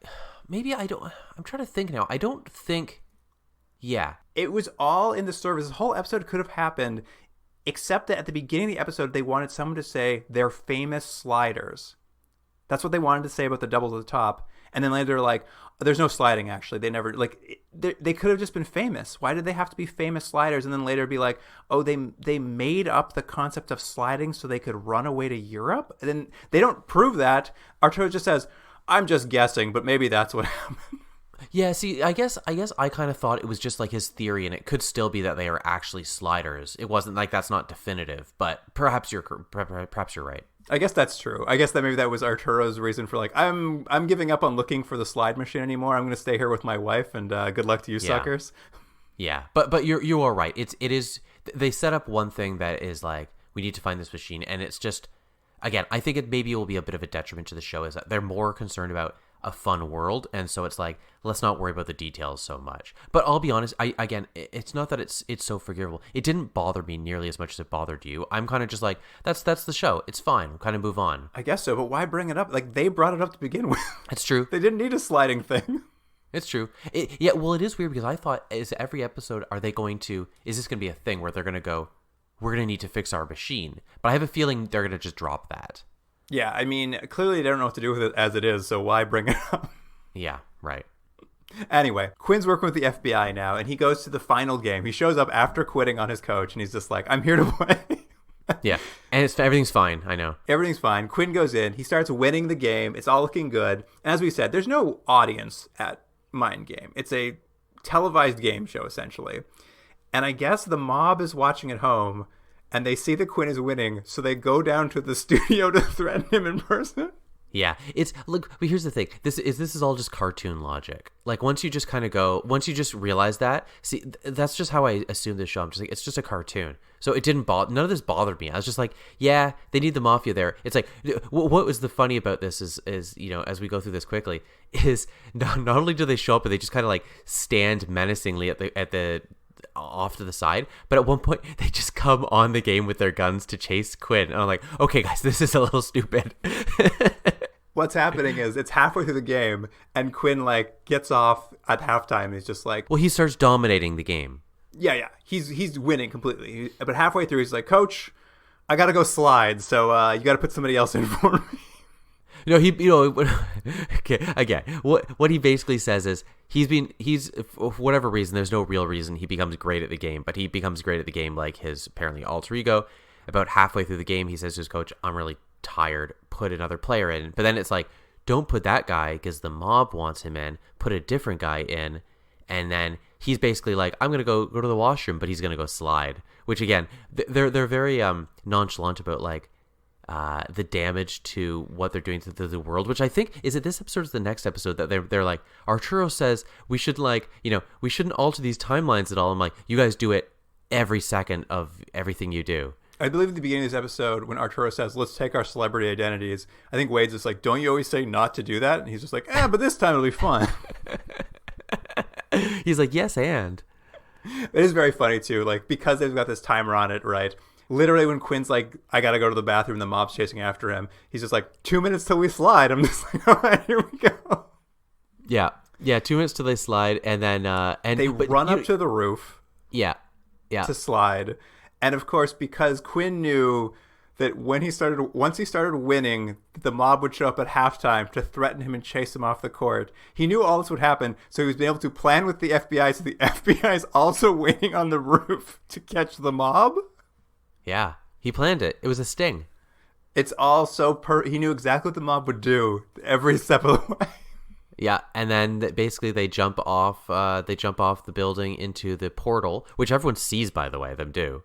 maybe I'm trying to think now. I don't think. Yeah, it was all in the service. This whole episode could have happened, except that at the beginning of the episode, they wanted someone to say they're famous sliders. That's what they wanted to say about the double to the top. And then later they're like, "There's no sliding, actually. They never, like, they could have just been famous. Why did they have to be famous sliders?" And then later be like, "Oh, they made up the concept of sliding so they could run away to Europe?" And then they don't prove that. Arturo just says, "I'm just guessing, but maybe that's what happened." Yeah, see, I guess I kind of thought it was just like his theory, and it could still be that they are actually sliders. It wasn't like that's not definitive, but perhaps you're right. I guess that's true. I guess that maybe that was Arturo's reason for like, I'm giving up on looking for the slide machine anymore. I'm going to stay here with my wife, and good luck to you, suckers. Yeah, but you are right. It is they set up one thing that is like, we need to find this machine, and it's just, again, I think it will be a bit of a detriment to the show, is that they're more concerned about a fun world, and so it's like, let's not worry about the details so much. But I'll be honest, it's not that it's so forgivable. It didn't bother me nearly as much as it bothered you. I'm kind of just like, that's the show. It's fine. We'll kind of move on. I guess so, but why bring it up? Like, they brought it up to begin with. It's true. They didn't need a sliding thing. It's true. Yeah, well, it is weird because I thought, is every episode, is this going to be a thing where they're going to go, we're going to need to fix our machine? But I have a feeling they're going to just drop that. Yeah, I mean, clearly they don't know what to do with it as it is, so why bring it up? Yeah, right. Anyway, Quinn's working with the FBI now, and he goes to the final game. He shows up after quitting on his coach, and he's just like, "I'm here to play." Yeah, and everything's fine, I know. Everything's fine. Quinn goes in. He starts winning the game. It's all looking good. And as we said, there's no audience at Mind Game. It's a televised game show, essentially. And I guess the mob is watching at home, and they see that Quinn is winning, so they go down to the studio to threaten him in person. Yeah, but here's the thing. This is all just cartoon logic. Like, once you just realize that, see, that's just how I assume this show. I'm just like, it's just a cartoon. So it didn't none of this bothered me. I was just like, yeah, they need the mafia there. It's like, what was the funny about this is, you know, as we go through this quickly, is not only do they show up, but they just kind of like stand menacingly at the off to the side, but at one point they just come on the game with their guns to chase Quinn, and I'm like, okay guys, this is a little stupid. What's happening is it's halfway through the game, and Quinn like gets off at halftime. He's just like, well, he starts dominating the game. Yeah, he's winning completely. But halfway through, he's like, "Coach, I gotta go slide, so you gotta put somebody else in for me." Okay, again, what he basically says is he's for whatever reason, there's no real reason, he becomes great at the game, but he becomes great at the game like his apparently alter ego. About halfway through the game, he says to his coach, "I'm really tired, put another player in." But then it's like, don't put that guy because the mob wants him in, put a different guy in. And then he's basically like, I'm gonna go to the washroom, but he's gonna go slide. Which again, they're very nonchalant about like the damage to what they're doing to the world. Which I think is it this episode or the next episode that they're like, Arturo says we should we shouldn't alter these timelines at all. I'm like, you guys do it every second of everything you do. I believe at the beginning of this episode, when Arturo says, let's take our celebrity identities, I think Wade's just like, don't you always say not to do that? And he's just like, but this time it'll be fun. He's like, yes, and. It is very funny, too. Like, because they've got this timer on it, right? Literally, when Quinn's like, I gotta go to the bathroom, the mob's chasing after him, he's just like, 2 minutes till we slide. I'm just like, all right, here we go. Yeah. Yeah, 2 minutes till they slide, and then... they run up to the roof. Yeah. Yeah. To slide. And of course, because Quinn knew that once he started winning, the mob would show up at halftime to threaten him and chase him off the court. He knew all this would happen, so he was able to plan with the FBI, so the FBI is also waiting on the roof to catch the mob. Yeah, he planned it. It was a sting. It's all so he knew exactly what the mob would do every step of the way. Yeah, and then basically they jump off the building into the portal, which everyone sees, by the way, them do.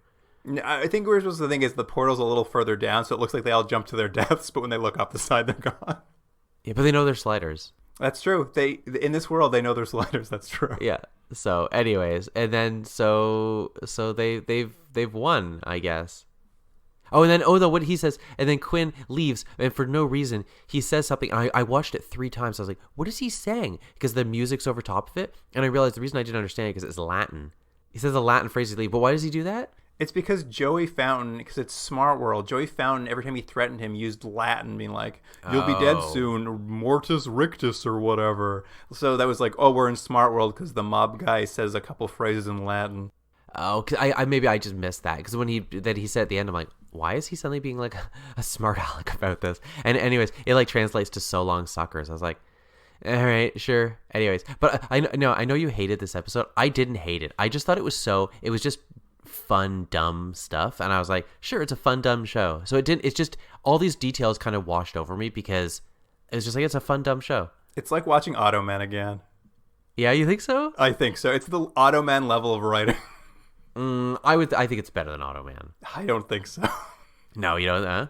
I think we're supposed to think is the portal's a little further down, so it looks like they all jump to their deaths, but when they look off the side, they're gone. Yeah, but they know they're sliders. That's true. In this world, they know they're sliders. That's true. Yeah. So, anyways, and then so they've won, I guess. Oh, and then what he says, and then Quinn leaves, and for no reason he says something. I watched it 3 times. I was like, what is he saying? Because the music's over top of it, and I realized the reason I didn't understand it because it's Latin. He says a Latin phrase to leave, but why does he do that? It's because Joey Fountain, because it's Smart World, Joey Fountain, every time he threatened him, used Latin, being like, you'll be dead soon, mortis rictus or whatever. So that was like, we're in Smart World because the mob guy says a couple phrases in Latin. Oh, cause I maybe I just missed that, because when he said at the end, I'm like, why is he suddenly being like a smart aleck about this? And anyways, it like translates to so long suckers. I was like, all right, sure. Anyways, but I know you hated this episode. I didn't hate it. I just thought it was just fun, dumb stuff, and I was like, sure, it's a fun, dumb show. So it's just all these details kind of washed over me because it was just like, it's a fun, dumb show. It's like watching Automan again. Yeah, you think so? I think so. It's the Automan level of writing. I think it's better than Automan. I don't think so. No, you know,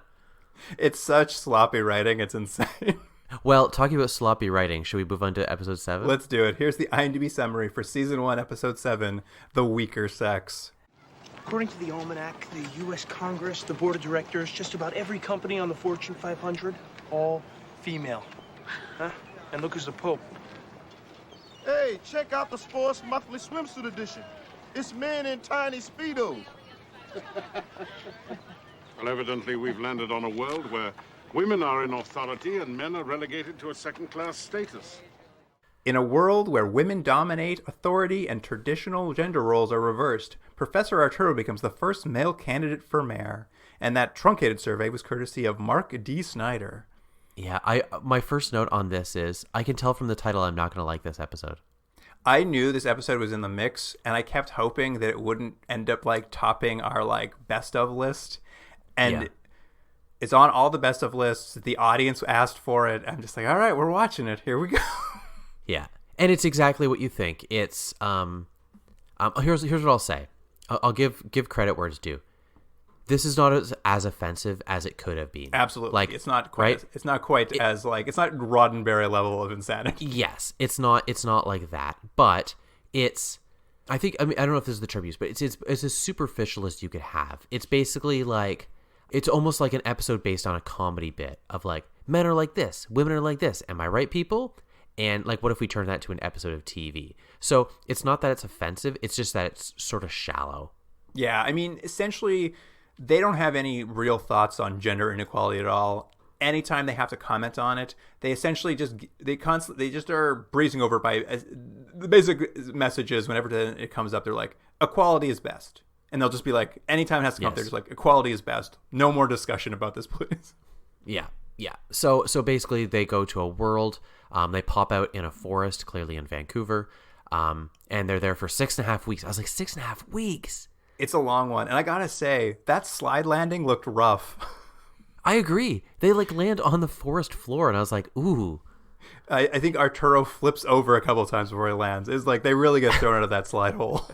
It's such sloppy writing. It's insane. Well, talking about sloppy writing, should we move on to episode 7? Let's do it. Here's the IMDb summary for season 1, episode 7, The Weaker Sex. According to the Almanac, the U.S. Congress, the board of directors, just about every company on the Fortune 500, all female. Huh? And look who's the Pope. Hey, check out the Sports Monthly Swimsuit Edition. It's men in tiny Speedos. Well, evidently we've landed on a world where women are in authority and men are relegated to a second-class status. In a world where women dominate, authority and traditional gender roles are reversed, Professor Arturo becomes the first male candidate for mayor. And that truncated survey was courtesy of Mark D. Snyder. Yeah, my first note on this is, I can tell from the title I'm not going to like this episode. I knew this episode was in the mix, and I kept hoping that it wouldn't end up like topping our like best of list. And it's on all the best of lists. The audience asked for it. I'm just like, all right, we're watching it. Here we go. Yeah, and it's exactly what you think. It's here's what I'll say. I'll give credit where it's due. This is not as offensive as it could have been. Absolutely, like it's not quite. Right? It's not quite as like it's not Roddenberry level of insanity. Yes, it's not. It's not like that, but it's. I don't know if this is the term used, but it's as superficial as you could have. It's basically like, it's almost like an episode based on a comedy bit of like, men are like this, women are like this. Am I right, people? And like, what if we turn that to an episode of TV? So it's not that it's offensive. It's just that it's sort of shallow. Yeah, I mean, essentially, they don't have any real thoughts on gender inequality at all. Anytime they have to comment on it, they essentially just are breezing over by the basic messages. Whenever it comes up, they're like, equality is best. And they'll just be like, anytime it has to come up, they're just like, equality is best. No more discussion about this, please. Yeah. So basically they go to a world. They pop out in a forest, clearly in Vancouver. And they're there for 6.5 weeks. I was like, 6.5 weeks? It's a long one. And I gotta say, that slide landing looked rough. I agree. They like land on the forest floor, and I was like, ooh. I think Arturo flips over a couple of times before he lands. It's like they really get thrown out of that slide hole.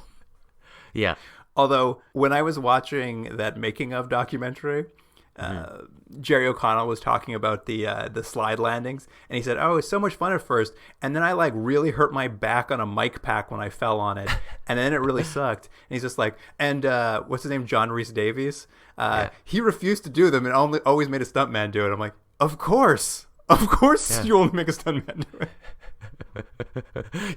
Yeah. Although, when I was watching that making of documentary, Jerry O'Connell was talking about the slide landings, and he said, "Oh, it was so much fun at first, and then I like really hurt my back on a mic pack when I fell on it, and then it really sucked." And he's just like, and what's his name, John Rhys Davies? He refused to do them and always made a stuntman do it. I'm like, of course, you only make a stuntman do it.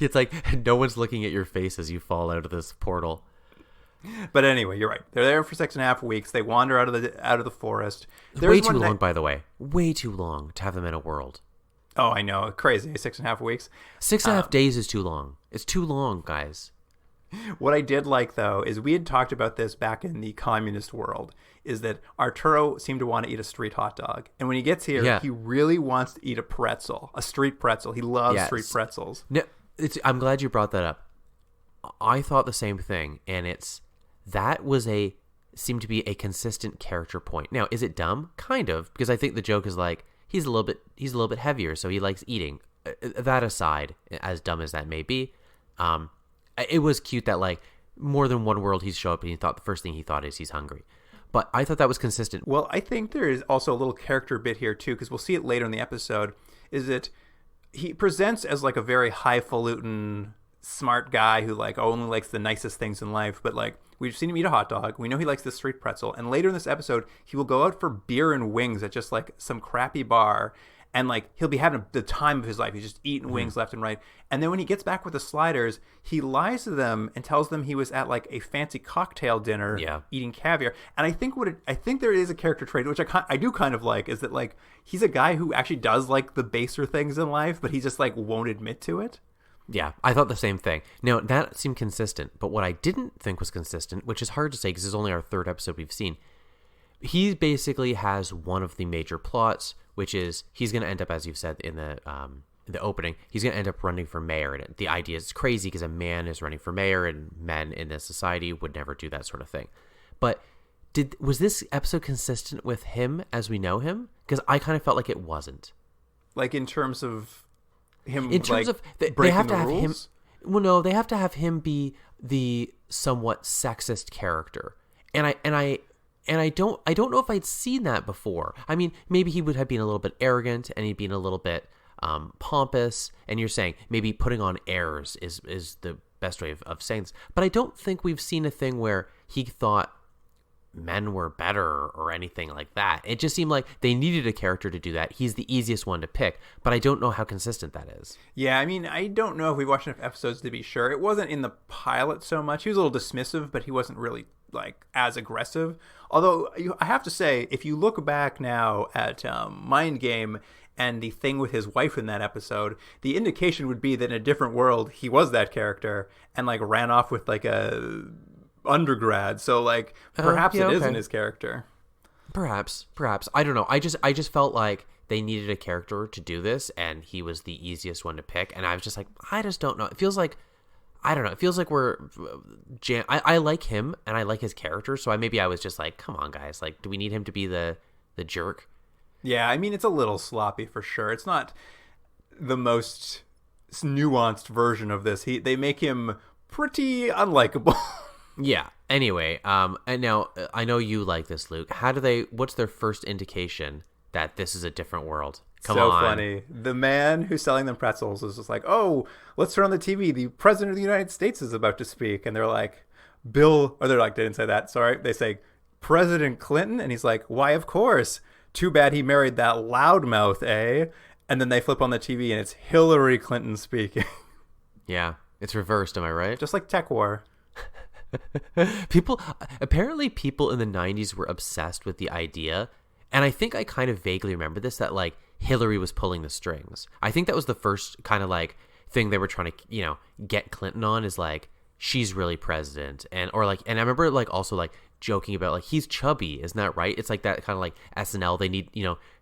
It's like no one's looking at your face as you fall out of this portal. But anyway, you're right. They're there for 6.5 weeks. They wander out of the forest. Way too long, by the way. Way too long to have them in a world. Oh, I know. Crazy. 6.5 weeks. 6.5 days is too long. It's too long, guys. What I did like, though, is we had talked about this back in the communist world, is that Arturo seemed to want to eat a street hot dog. And when he gets here, he really wants to eat a street pretzel. He loves street pretzels. No, I'm glad you brought that up. I thought the same thing, and that seemed to be a consistent character point. Now, is it dumb? Kind of, because I think the joke is like he's a little bit heavier, so he likes eating. That aside, as dumb as that may be, it was cute that like more than one world he's show up and the first thing he thought is he's hungry. But I thought that was consistent. Well, I think there is also a little character bit here too, because we'll see it later in the episode. Is that he presents as like a very highfalutin, smart guy who like only likes the nicest things in life, but like we've seen him eat a hot dog. We know he likes the street pretzel, and later in this episode, he will go out for beer and wings at just like some crappy bar, and like he'll be having the time of his life. He's just eating wings left and right. And then when he gets back with the sliders, he lies to them and tells them he was at like a fancy cocktail dinner, eating caviar. And I think there is a character trait which I do kind of like, is that like he's a guy who actually does like the baser things in life, but he just like won't admit to it. Yeah, I thought the same thing. Now, that seemed consistent, but what I didn't think was consistent, which is hard to say because it's only our third episode we've seen, he basically has one of the major plots, which is he's going to end up, as you've said in the opening, he's going to end up running for mayor. And the idea is crazy because a man is running for mayor, and men in this society would never do that sort of thing. But was this episode consistent with him as we know him? Because I kind of felt like it wasn't. Like in terms of him, in terms of they have to have him. Well, no, they have to have him be the somewhat sexist character, and I don't know if I'd seen that before. I mean, maybe he would have been a little bit arrogant and he'd been a little bit pompous. And you're saying maybe putting on airs is the best way of saying this. But I don't think we've seen a thing where he thought men were better or anything like that. It just seemed like they needed a character to do that. He's the easiest one to pick, but I don't know how consistent that is. Yeah, I mean, I don't know if we watched enough episodes to be sure. It wasn't in the pilot so much. He was a little dismissive, but he wasn't really like as aggressive. Although I have to say, if you look back now at Mind Game and the thing with his wife in that episode, the indication would be that in a different world he was that character and like ran off with like a undergrad. So like perhaps it isn't his character. Perhaps I don't know. I just felt like they needed a character to do this, and he was the easiest one to pick. And I was just like, I just don't know. It feels like I don't know. It feels like we're I like him and I like his character, so I was just like, come on, guys. Like, do we need him to be the jerk? Yeah, I mean, it's a little sloppy for sure. It's not the most nuanced version of this. They make him pretty unlikable. Yeah. Anyway, and now I know you like this, Luke. What's their first indication that this is a different world? Come on. Funny. The man who's selling them pretzels is just like, oh, let's turn on the TV. The president of the United States is about to speak. And they're like, they didn't say that. Sorry. They say, President Clinton? And he's like, why, of course. Too bad he married that loudmouth, eh? And then they flip on the TV and it's Hillary Clinton speaking. Yeah. It's reversed. Am I right? Just like Tech War. People in the 90s were obsessed with the idea, and I think I kind of vaguely remember this, that like Hillary was pulling the strings. I think that was the first kind of like thing they were trying to get Clinton on, is like she's really president, and I remember like also like joking about like he's chubby, isn't that right? It's like that kind of like SNL, they need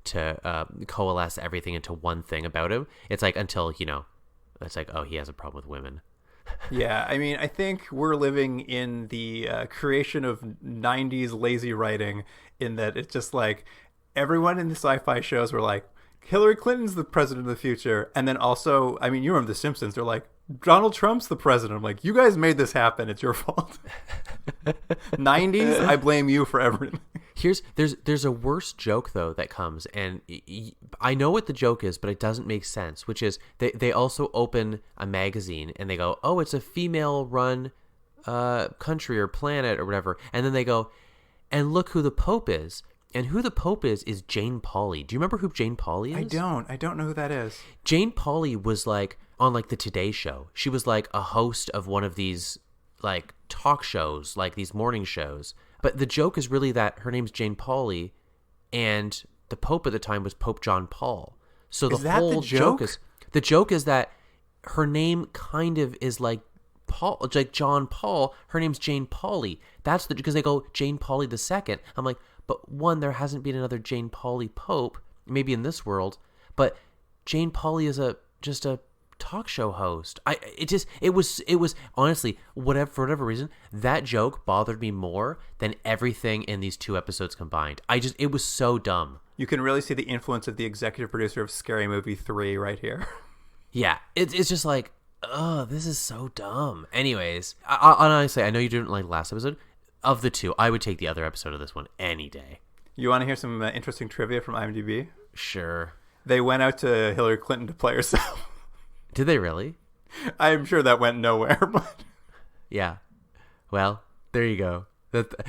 to coalesce everything into one thing about him. It's like until it's like, oh, he has a problem with women. Yeah, I mean, I think we're living in the creation of 90s lazy writing, in that it's just like everyone in the sci-fi shows were like, Hillary Clinton's the president of the future. And then also, I mean, you remember The Simpsons, they're like, Donald Trump's the president. I'm like, you guys made this happen. It's your fault. 90s, I blame you for everything. There's a worse joke though that comes, and I know what the joke is, but it doesn't make sense. Which is they also open a magazine and they go, oh, it's a female run country or planet or whatever, and then they go, and look who the Pope is. And who the Pope is Jane Pauley. Do you remember who Jane Pauley is? I don't know who that is. Jane Pauley was like on like the Today Show. She was like a host of one of these like talk shows, like these morning shows. But the joke is really that her name's Jane Pauley, and the Pope at the time was Pope John Paul. So the whole joke is that her name kind of is like Paul, like John Paul. Her name's Jane Pauley. That's because they go Jane Pauley II. I'm like, but one, there hasn't been another Jane Pauley Pope, maybe in this world, but Jane Pauley is just a talk show host. It was honestly, for whatever reason, that joke bothered me more than everything in these 2 episodes combined. It was so dumb. You can really see the influence of the executive producer of Scary Movie 3 right here. Yeah, it's just like, oh, this is so dumb. Anyways, honestly, I know you didn't like last episode. Of the 2, I would take the other episode of this one any day. You want to hear some interesting trivia from IMDb? Sure. They went out to Hillary Clinton to play herself. Did they really? I'm sure that went nowhere, but yeah. Well, there you go.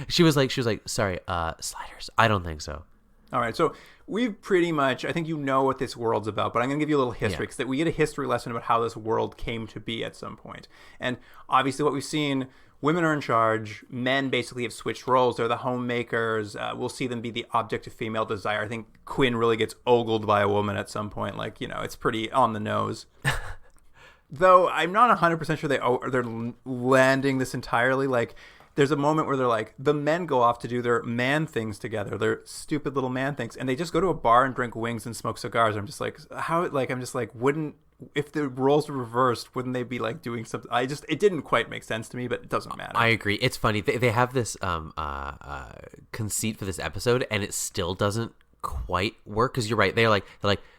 She was like, sorry, sliders. I don't think so. All right, so we've pretty much, I think you know what this world's about, but I'm going to give you a little history because we get a history lesson about how this world came to be at some point. And obviously what we've seen, women are in charge. Men basically have switched roles. They're the homemakers. We'll see them be the object of female desire. I think Quinn really gets ogled by a woman at some point. Like, it's pretty on the nose. Though I'm not 100% sure they're landing this entirely. Like, there's a moment where they're like, the men go off to do their man things together, their stupid little man things, and they just go to a bar and drink wings and smoke cigars. I'm just like, if the roles were reversed, wouldn't they be like doing something? It didn't quite make sense to me, but it doesn't matter. I agree. It's funny. They have this conceit for this episode, and it still doesn't quite work because you're right. They're like,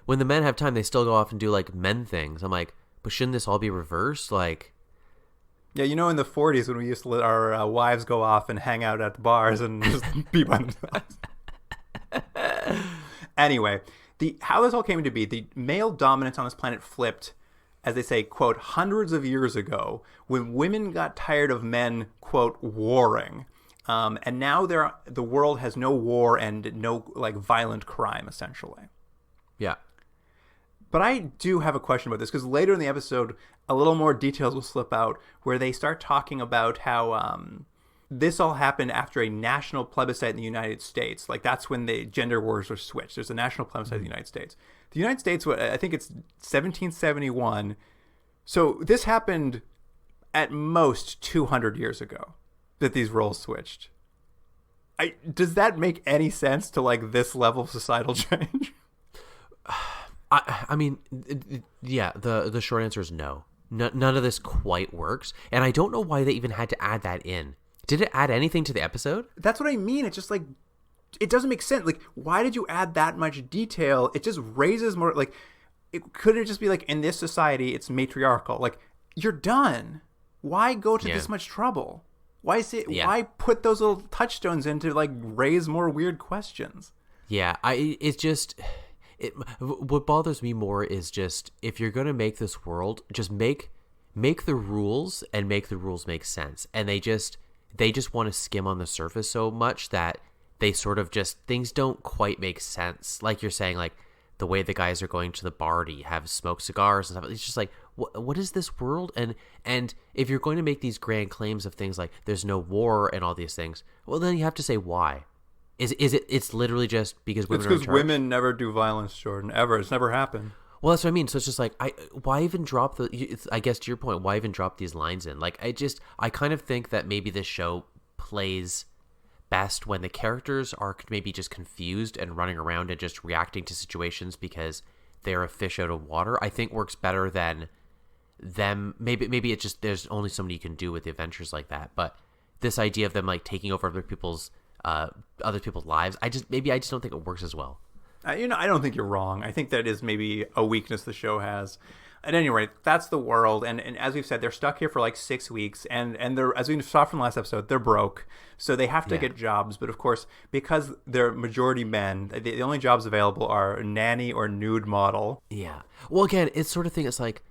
when the men have time, they still go off and do like men things. I'm like, but shouldn't this all be reversed? Like, yeah, in the 40s when we used to let our wives go off and hang out at the bars and just be by themselves. Anyway, how this all came to be, the male dominance on this planet flipped, as they say, quote, hundreds of years ago, when women got tired of men, quote, warring. And now the world has no war and no like violent crime, essentially. Yeah. But I do have a question about this because later in the episode, a little more details will slip out where they start talking about how this all happened after a national plebiscite in the United States. Like, that's when the gender wars are switched. There's a national plebiscite in the United States. The United States, I think it's 1771. So this happened at most 200 years ago that these roles switched. Does that make any sense to like this level of societal change? I mean, yeah, the short answer is no. None of this quite works. And I don't know why they even had to add that in. Did it add anything to the episode? That's what I mean. It's just like, it doesn't make sense. Like, why did you add that much detail? It just raises more, like, it couldn't just be like, in this society, it's matriarchal. Like, you're done. Why go to this much trouble? Why put those little touchstones in to, like, raise more weird questions? Yeah, what bothers me more is just, if you're going to make this world, just make the rules and make the rules make sense. And they just want to skim on the surface so much that they sort of just, things don't quite make sense. Like you're saying, like the way the guys are going to the bar to have smoked cigars and stuff. It's just like, what is this world? And if you're going to make these grand claims of things like there's no war and all these things, well, then you have to say why. It's literally just because women are in charge? Women never do violence, Jordan, ever. It's never happened. Well, that's what I mean. So it's just like, why even drop I guess to your point, why even drop these lines in? Like, I kind of think that maybe this show plays best when the characters are maybe just confused and running around and just reacting to situations because they're a fish out of water. I think works better than them. Maybe it's just, there's only so many you can do with the adventures like that. But this idea of them like taking over other people's lives, I just don't think it works as well. I don't think you're wrong. I think that is maybe a weakness the show has. At any rate, that's the world, and as we've said, they're stuck here for like 6 weeks, and they're, as we saw from the last episode, they're broke, so they have to get jobs. But of course, because they're majority men, the only jobs available are nanny or nude model. Yeah. Well, again, it's sort of thing. It's like,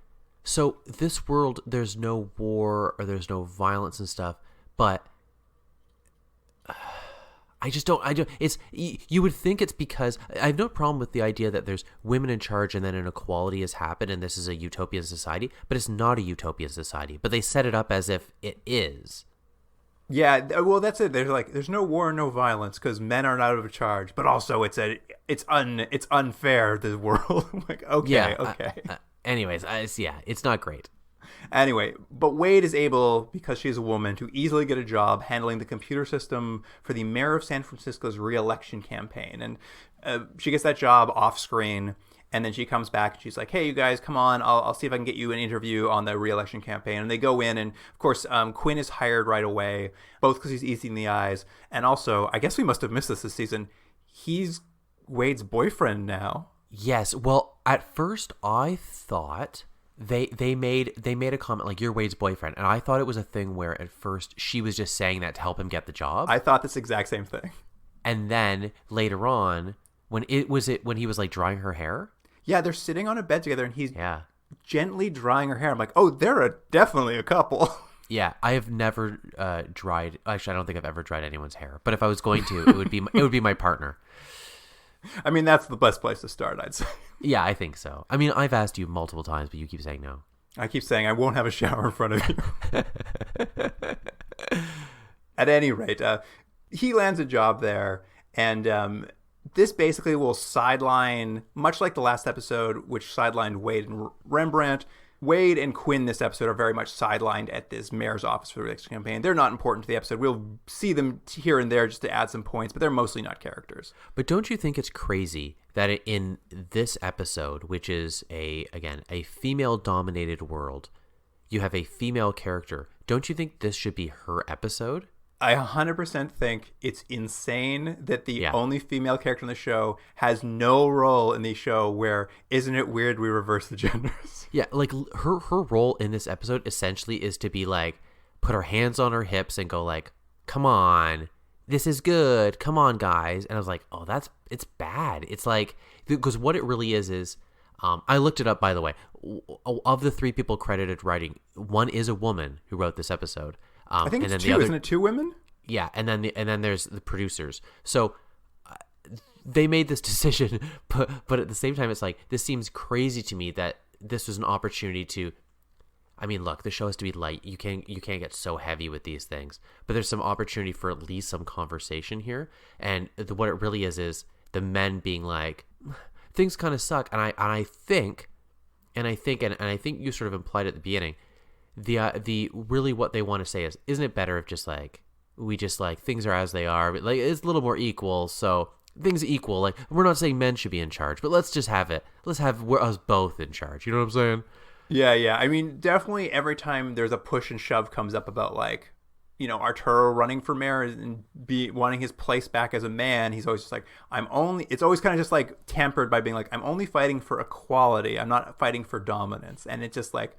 so this world, there's no war or there's no violence and stuff, but I just don't. It's, you would think it's because I have no problem with the idea that there's women in charge and then inequality has happened and this is a utopian society, but it's not a utopian society. But they set it up as if it is. Yeah, well, that's it. There's no war, no violence because men are not out of charge, but also it's unfair, this world. I'm like, okay. Anyways, it's not great. Anyway, but Wade is able, because she's a woman, to easily get a job handling the computer system for the mayor of San Francisco's re-election campaign. And she gets that job off screen, and then she comes back and she's like, hey, you guys, come on, I'll see if I can get you an interview on the re-election campaign. And they go in, and of course, Quinn is hired right away, both because he's easy in the eyes, and also, I guess we must have missed this season, he's Wade's boyfriend now. Yes. Well, at first I thought they made a comment like, you're Wade's boyfriend, and I thought it was a thing where at first she was just saying that to help him get the job. I thought this exact same thing. And then later on, when he was like drying her hair. Yeah, they're sitting on a bed together, and he's gently drying her hair. I'm like, oh, they're definitely a couple. Yeah, I have never dried. Actually, I don't think I've ever dried anyone's hair. But if I was going to, it would be my partner. I mean, that's the best place to start, I'd say. Yeah, I think so. I mean, I've asked you multiple times, but you keep saying no. I keep saying I won't have a shower in front of you. At any rate, he lands a job there, and this basically will sideline, much like the last episode, which sidelined Wade and Rembrandt. Wade and Quinn this episode are very much sidelined at this mayor's office for the election campaign. They're not important to the episode. We'll see them here and there just to add some points, but they're mostly not characters. But don't you think it's crazy that in this episode, which is a female-dominated world, you have a female character? Don't you think this should be her episode? I 100% think it's insane that the only female character in the show has no role in the show where, isn't it weird we reverse the genders? Yeah, like her role in this episode essentially is to be like, put her hands on her hips and go like, come on, this is good, come on guys. And I was like, oh, it's bad. It's like, because what it really is I looked it up, by the way. Of the 3 people credited writing, one is a woman who wrote this episode. I think it's 2, isn't it 2 women? Yeah, and then there's the producers. So they made this decision, but at the same time, it's like, this seems crazy to me that this was an opportunity to. I mean, look, the show has to be light. You can't get so heavy with these things. But there's some opportunity for at least some conversation here. And what it really is the men being like, things kind of suck. And I think you sort of implied at the beginning. The really what they want to say is, isn't it better if just like we just like things are as they are, but like it's a little more equal, so things equal. Like, we're not saying men should be in charge, but let's just have it. Let's have us both in charge. You know what I'm saying? Yeah. I mean, definitely every time there's a push and shove comes up about like, you know, Arturo running for mayor and wanting his place back as a man, he's always just like, it's always kind of just like tempered by being like, I'm only fighting for equality. I'm not fighting for dominance. And it's just like,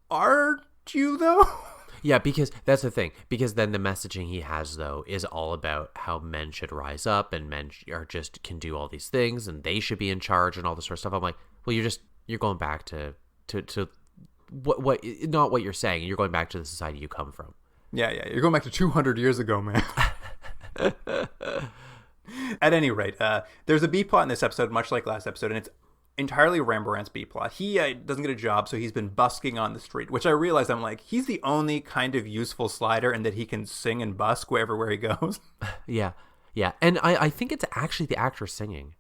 are you though? Yeah, because that's the thing. Because then the messaging he has though is all about how men should rise up and men can do all these things and they should be in charge and all this sort of stuff. I'm like, well, you're going back to what not what you're saying. You're going back to the society you come from. Yeah. You're going back to 200 years ago, man. At any rate, there's a B plot in this episode, much like last episode, and it's entirely Rembrandt's B plot. He doesn't get a job, so he's been busking on the street, which I realized, I'm like, he's the only kind of useful slider in that he can sing and busk wherever he goes. Yeah. And I think it's actually the actor singing.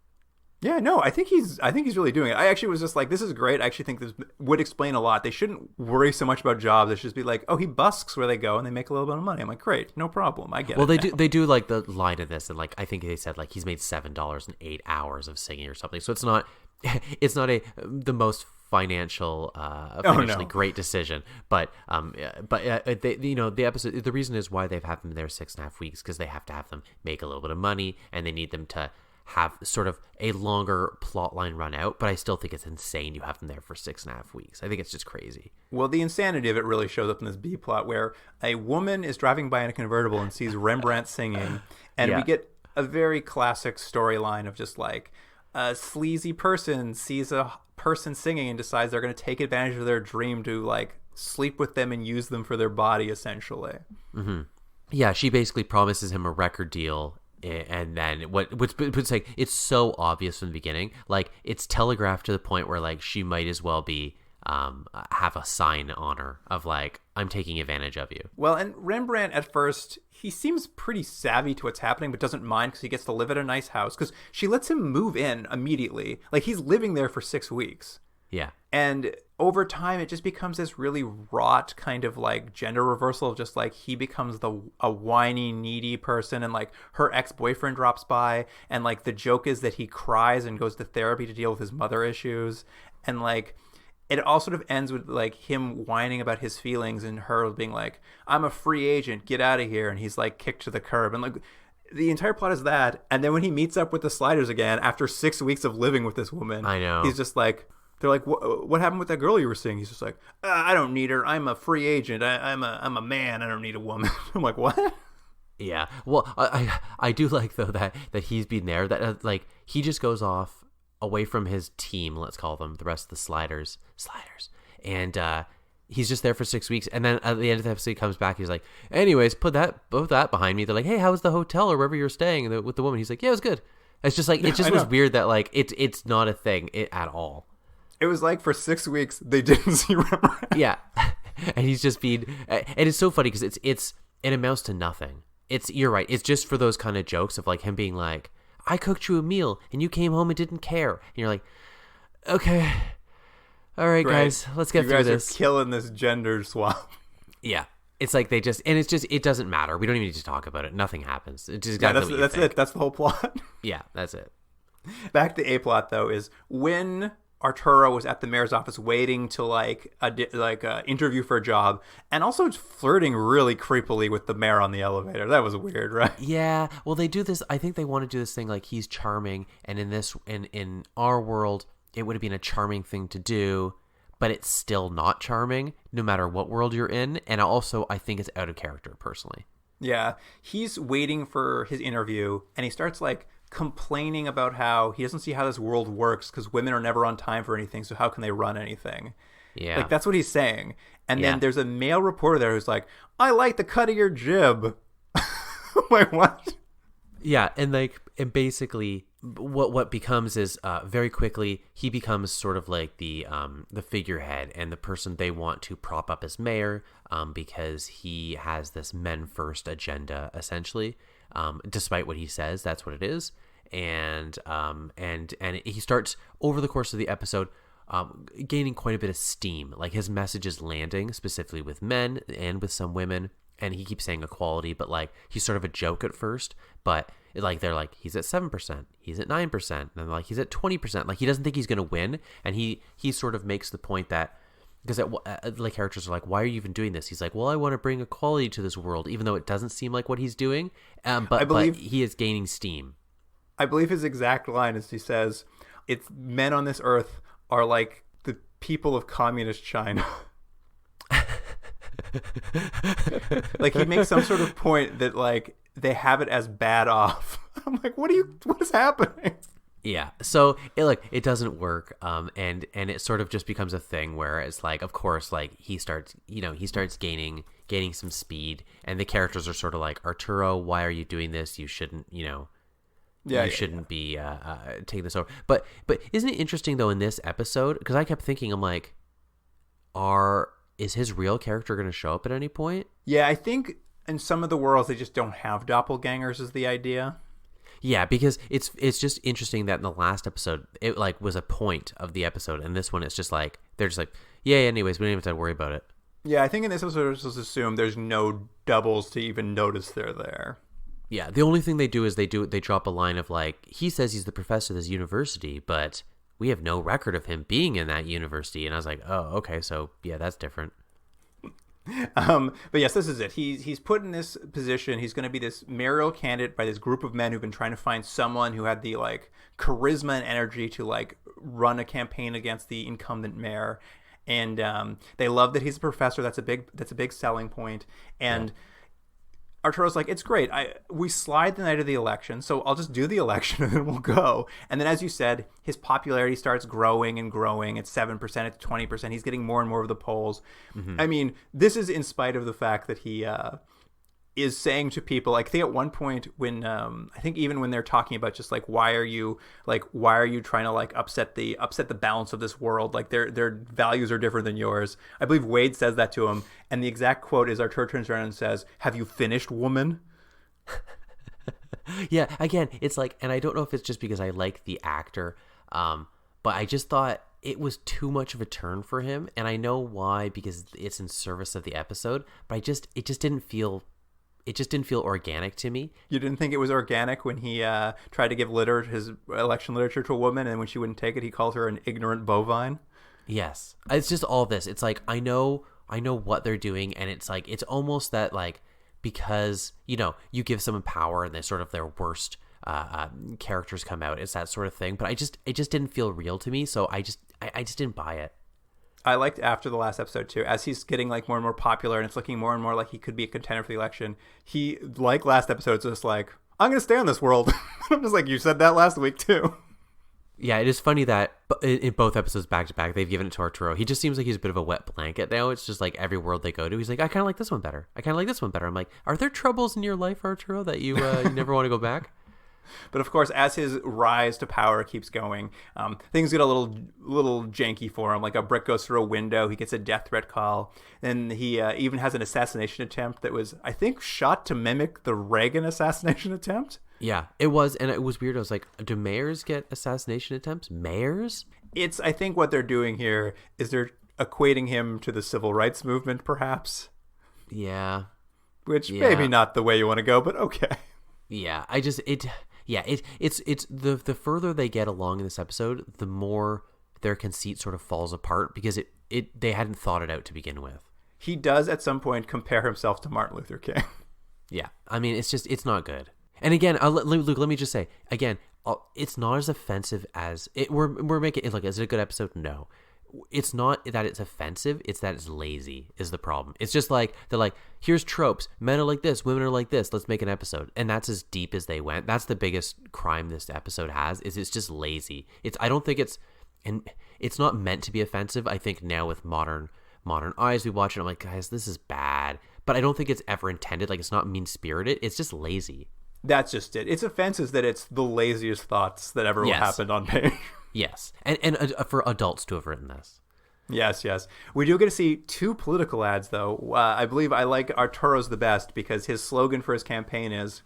Yeah, no, I think he's really doing it. I actually was just like, this is great. I actually think this would explain a lot. They shouldn't worry so much about jobs. They should just be like, oh, he busks where they go and they make a little bit of money. I'm like, great, no problem. I get it. Well, they do like the line of this, and like I think they said like he's made $7 in 8 hours of singing or something. So it's not the most financially great decision, but they, you know, the episode, the reason is why they've had them there 6.5 weeks, because they have to have them make a little bit of money and they need them to have sort of a longer plot line run out, but I still think it's insane you have them there for 6.5 weeks. I think it's just crazy. Well, the insanity of it really shows up in this B plot where a woman is driving by in a convertible and sees Rembrandt singing, and we get a very classic storyline of just like a sleazy person sees a person singing and decides they're going to take advantage of their dream to like sleep with them and use them for their body, essentially. Mm-hmm. Yeah, she basically promises him a record deal. And then what's like, it's so obvious from the beginning, like it's telegraphed to the point where like she might as well be have a sign on her of like, I'm taking advantage of you. Well, and Rembrandt at first, he seems pretty savvy to what's happening, but doesn't mind because he gets to live at a nice house because she lets him move in immediately. Like he's living there for 6 weeks. Yeah. And over time, it just becomes this really wrought kind of like gender reversal of just like he becomes a whiny, needy person, and like her ex-boyfriend drops by, and like the joke is that he cries and goes to therapy to deal with his mother issues, and like it all sort of ends with like him whining about his feelings and her being like, I'm a free agent, get out of here, and he's like kicked to the curb, and like the entire plot is that. And then when he meets up with the Sliders again after 6 weeks of living with this woman, I know, he's just like, they're like, what happened with that girl you were seeing? He's just like, I don't need her. I'm a free agent. I'm a man. I don't need a woman. I'm like, what? Yeah. Well, I do like though that he's been there. That like he just goes off away from his team. Let's call them the rest of the Sliders, and he's just there for 6 weeks. And then at the end of the episode, he comes back. He's like, anyways, put that behind me. They're like, hey, how was the hotel or wherever you're staying with the woman? He's like, yeah, it was good. It's just like it just was weird that like it's not a thing at all. It was like for 6 weeks they didn't see Rembrandt. Yeah, and he's just been, and it's so funny because it amounts to nothing. You're right. It's just for those kind of jokes of like him being like, I cooked you a meal and you came home and didn't care, and you're like, okay, all right, guys, let's get through this. You guys are killing this gender swap. Yeah, it's like they just, and it's just, it doesn't matter. We don't even need to talk about it. Nothing happens. It just that's it. That's the whole plot. Yeah, that's it. Back to A plot though is when Arturo was at the mayor's office waiting to interview for a job, and also flirting really creepily with the mayor on the elevator. That was weird, right? Yeah. Well, they do this. I think they want to do this thing like he's charming, and in our world, it would have been a charming thing to do, but it's still not charming, no matter what world you're in. And also, I think it's out of character, personally. Yeah, he's waiting for his interview, and he starts like complaining about how he doesn't see how this world works because women are never on time for anything, so how can they run anything? Yeah, like that's what he's saying. And then there's a male reporter there who's like, I like the cut of your jib. Like, what? Yeah, and basically what becomes is very quickly he becomes sort of like the figurehead and the person they want to prop up as mayor, because he has this men first agenda, essentially. Despite what he says, that's what it is. And he starts over the course of the episode gaining quite a bit of steam. Like his message is landing specifically with men and with some women. And he keeps saying equality, but like he's sort of a joke at first. But like they're like, he's at 7%, he's at 9%, and then like he's at 20%. Like he doesn't think he's gonna win, and he sort of makes the point that because like characters are like, why are you even doing this? He's like, well, I want to bring equality to this world, even though it doesn't seem like what he's doing. But he is gaining steam. I believe his exact line is he says, "It's men on this earth are like the people of communist China." Like he makes some sort of point that like they have it as bad off. I'm like, what is happening? Yeah, so it doesn't work, and it sort of just becomes a thing where it's like, of course, like he starts gaining some speed, and the characters are sort of like, Arturo, why are you doing this? You shouldn't, shouldn't be taking this over. But isn't it interesting though in this episode? Because I kept thinking, I'm like, is his real character going to show up at any point? Yeah, I think in some of the worlds they just don't have doppelgangers is the idea. Yeah, because it's just interesting that in the last episode it like was a point of the episode, and this one it's just like they're just like, yeah, anyways, we don't even have to worry about it. Yeah, I think in this episode it's supposed to assume there's no doubles to even notice they're there. Yeah, the only thing they do is they drop a line of like, he says he's the professor of this university, but we have no record of him being in that university. And I was like, oh, okay, so yeah, that's different. But yes, this is it. He's put in this position. He's going to be this mayoral candidate by this group of men who've been trying to find someone who had the like charisma and energy to like run a campaign against the incumbent mayor. And they love that he's a professor. That's a big selling point. And Arturo's like, it's great. We slide the night of the election, so I'll just do the election and then we'll go. And then, as you said, his popularity starts growing and growing. It's 7%, it's 20%. He's getting more and more of the polls. Mm-hmm. I mean, this is in spite of the fact that he is saying to people, like, I think at one point when I think even when they're talking about just like why are you trying to like upset the balance of this world, like their values are different than yours. I believe Wade says that to him, and the exact quote is Arturo turns around and says, "Have you finished, woman?" Yeah, again, it's like, and I don't know if it's just because I like the actor, but I just thought it was too much of a turn for him, and I know why, because it's in service of the episode, but it just didn't feel organic to me. You didn't think it was organic when he tried to give his election literature to a woman, and when she wouldn't take it, he calls her an ignorant bovine? Yes. It's just all this. It's like, I know what they're doing, and it's like, it's almost that like, because, you give someone power and they sort of their worst characters come out. It's that sort of thing. But it just didn't feel real to me, so I just didn't buy it. I liked after the last episode too, as he's getting like more and more popular and it's looking more and more like he could be a contender for the election. He, like last episode, it's just like, I'm going to stay on this world. I'm just like, you said that last week too. Yeah, it is funny that in both episodes back to back, they've given it to Arturo. He just seems like he's a bit of a wet blanket now. It's just like every world they go to, he's like, I kind of like this one better. I kind of like this one better. I'm like, are there troubles in your life, Arturo, that you never want to go back? But of course, as his rise to power keeps going, things get a little janky for him. Like a brick goes through a window, he gets a death threat call, and he even has an assassination attempt that was, I think, shot to mimic the Reagan assassination attempt. Yeah, it was, and it was weird. I was like, do mayors get assassination attempts? Mayors? I think what they're doing here is they're equating him to the civil rights movement, perhaps. Yeah. Which maybe not the way you want to go, but okay. Yeah, it's the further they get along in this episode, the more their conceit sort of falls apart because they hadn't thought it out to begin with. He does at some point compare himself to Martin Luther King. Yeah, I mean, it's not good. And again, Luke, let me just say again, it's not as offensive as it. We're making it. Look, is it a good episode? No. It's not that it's offensive, it's that it's lazy is the problem. It's just like, they're like, here's tropes. Men are like this, women are like this, let's make an episode. And that's as deep as they went. That's the biggest crime this episode has, is it's just lazy. I don't think it's not meant to be offensive. I think now with modern eyes, we watch it, I'm like, guys, this is bad. But I don't think it's ever intended, like it's not mean-spirited, it's just lazy. That's just it. Its offense is that it's the laziest thoughts that ever happened on page. Yes, and for adults to have written this. Yes. We do get to see 2 political ads, though. I believe I like Arturo's the best because his slogan for his campaign is,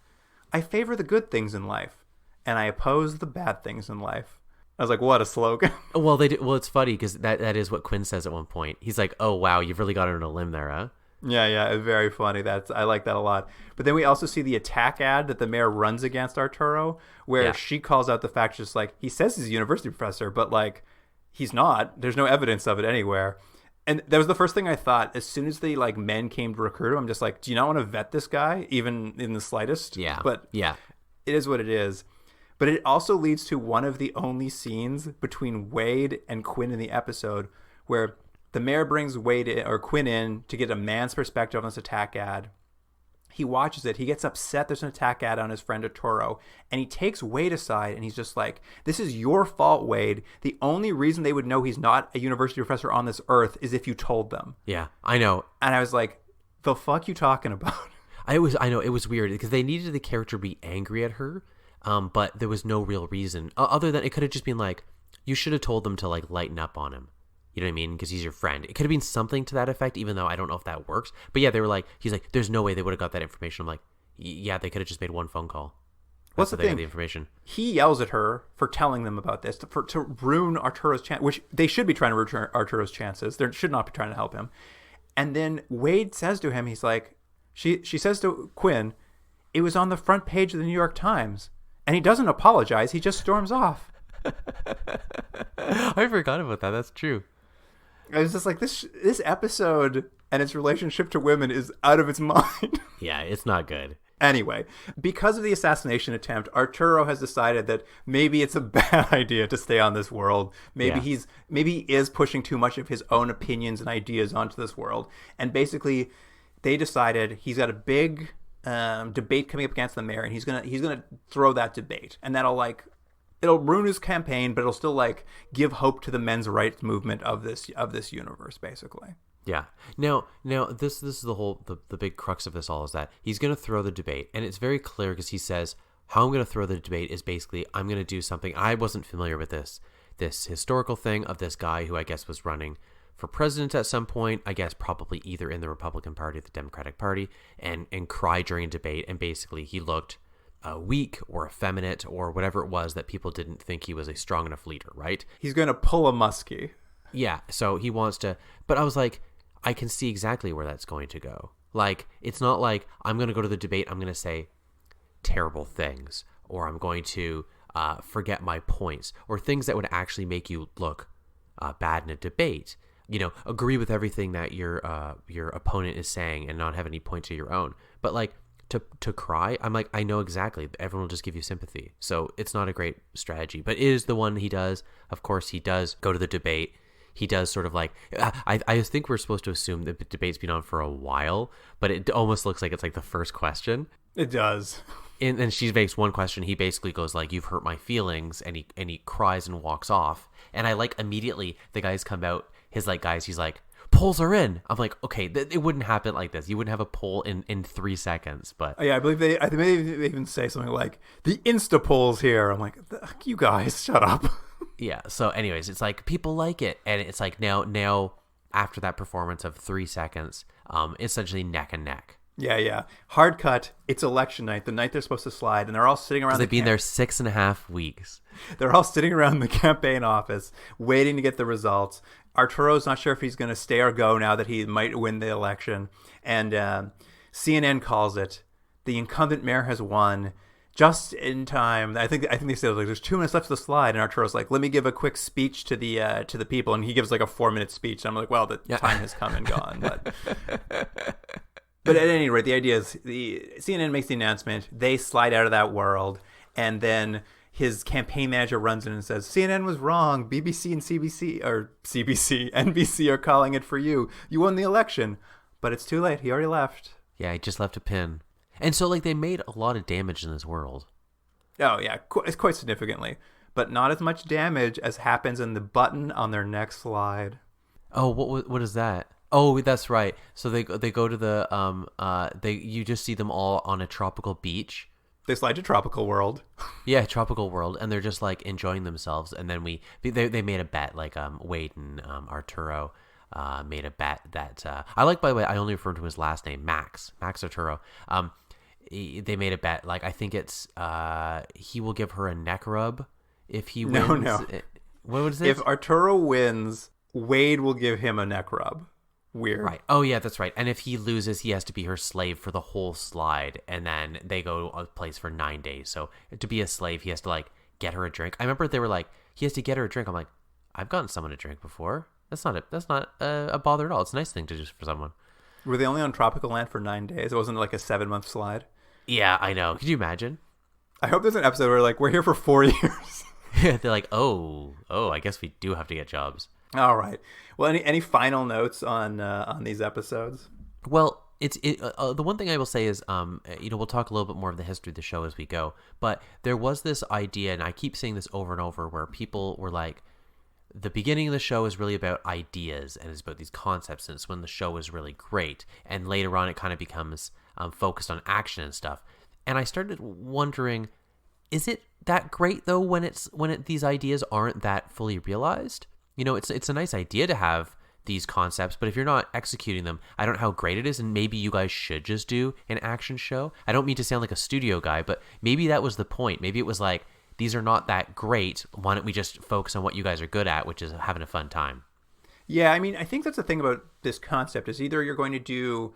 I favor the good things in life, and I oppose the bad things in life. I was like, what a slogan. Well, it's funny because that is what Quinn says at one point. He's like, oh, wow, you've really got it on a limb there, huh? Yeah, very funny. I like that a lot. But then we also see the attack ad that the mayor runs against Arturo, where she calls out the fact, just like, he says he's a university professor, but like, he's not. There's no evidence of it anywhere. And that was the first thing I thought. As soon as the like men came to recruit him, I'm just like, do you not want to vet this guy, even in the slightest? Yeah. But yeah, it is what it is. But it also leads to one of the only scenes between Wade and Quinn in the episode where the mayor brings Quinn in to get a man's perspective on this attack ad. He watches it. He gets upset there's an attack ad on his friend Arturo. And he takes Wade aside and he's just like, this is your fault, Wade. The only reason they would know he's not a university professor on this earth is if you told them. Yeah, I know. And I was like, the fuck you talking about? I know, it was weird because they needed the character to be angry at her, but there was no real reason. Other than it could have just been like, you should have told them to like lighten up on him. You know what I mean? Because he's your friend. It could have been something to that effect, even though I don't know if that works. But yeah, they were like, he's like, there's no way they would have got that information. I'm like, yeah, they could have just made one phone call. What's the thing? The information. He yells at her for telling them about this, to ruin Arturo's chance, which they should be trying to ruin Arturo's chances. They should not be trying to help him. And then Wade says to him, he's like, she says to Quinn, it was on the front page of the New York Times. And he doesn't apologize. He just storms off. I forgot about that. That's true. I was just like, this episode and its relationship to women is out of its mind. Yeah, it's not good. Anyway, because of the assassination attempt, Arturo has decided that maybe it's a bad idea to stay on this world. Maybe he is pushing too much of his own opinions and ideas onto this world. And basically, they decided he's got a big debate coming up against the mayor, and he's gonna throw that debate, and it'll ruin his campaign, but it'll still give hope to the men's rights movement of this universe, basically. Yeah. Now this is the big crux of this all, is that he's going to throw the debate, and it's very clear because he says how I'm going to throw the debate is basically I'm going to do something. I wasn't familiar with this historical thing of this guy who I guess was running for president at some point, I guess probably either in the Republican Party or the Democratic Party, and cry during a debate, and basically he looked weak or effeminate or whatever it was that people didn't think he was a strong enough leader, right? He's going to pull a Muskie. Yeah, so he wants to, but I was like, I can see exactly where that's going to go. It's not like I'm going to go to the debate, I'm going to say terrible things, or I'm going to forget my points, or things that would actually make you look bad in a debate. Agree with everything that your opponent is saying and not have any points of your own. But to cry, I'm like, I know exactly. Everyone will just give you sympathy. So it's not a great strategy, but it is the one he does. Of course, he does go to the debate. He does sort of I think we're supposed to assume that the debate's been on for a while, but it almost looks like it's the first question. It does. And then she makes one question. He basically goes you've hurt my feelings. And he cries and walks off. And I immediately the guys come out. His guys, he's polls are in. I'm like, okay, it wouldn't happen like this. You wouldn't have a poll in 3 seconds. But yeah, I believe they even say something like the Insta polls here. I'm like, you guys, shut up. Yeah. So anyways, it's people like it. And it's now after that performance of 3 seconds, essentially neck and neck. Yeah. Hard cut. It's election night, the night they're supposed to slide, and they're all sitting around. They've been there 6.5 weeks. They're all sitting around the campaign office waiting to get the results. Arturo's not sure if he's going to stay or go now that he might win the election. And CNN calls it. The incumbent mayor has won just in time. I think they say there's 2 minutes left of the slide, and Arturo's let me give a quick speech to the people, and he gives a 4-minute speech. And I'm well, the time has come and gone. But at any rate, the idea is the CNN makes the announcement. They slide out of that world, and then his campaign manager runs in and says, CNN was wrong. BBC and NBC are calling it for you. You won the election. But it's too late. He already left. Yeah, he just left a pin. And so, they made a lot of damage in this world. Oh, yeah. It's quite significantly. But not as much damage as happens in the button on their next slide. Oh, what is that? Oh, that's right. So they go to the you just see them all on a tropical beach. They slide to Tropical World. Yeah, Tropical World, and they're just enjoying themselves. And then they made a bet, Wade and Arturo made a bet that I by the way, I only refer to his last name, Max Arturo. They made a bet, I think it's he will give her a neck rub if he wins. No. What was it? If Arturo wins, Wade will give him a neck rub. Weird. Right. Oh, yeah, that's right. And if he loses, he has to be her slave for the whole slide. And then they go to a place for 9 days. So to be a slave, he has to, get her a drink. I remember they were he has to get her a drink. I'm I've gotten someone a drink before. That's not a bother at all. It's a nice thing to do for someone. Were they only on tropical land for 9 days? It wasn't a 7-month slide? Yeah, I know. Could you imagine? I hope there's an episode where we're here for 4 years. They're oh, I guess we do have to get jobs. All right. Well, any final notes on these episodes? Well, the one thing I will say is, we'll talk a little bit more of the history of the show as we go. But there was this idea, and I keep saying this over and over, where people were the beginning of the show is really about ideas and it's about these concepts, and it's when the show is really great. And later on, it kind of becomes focused on action and stuff. And I started wondering, is it that great though when these ideas aren't that fully realized? It's a nice idea to have these concepts, but if you're not executing them, I don't know how great it is, and maybe you guys should just do an action show. I don't mean to sound like a studio guy, but maybe that was the point. Maybe it was these are not that great. Why don't we just focus on what you guys are good at, which is having a fun time? Yeah, I think that's the thing about this concept is either you're going to do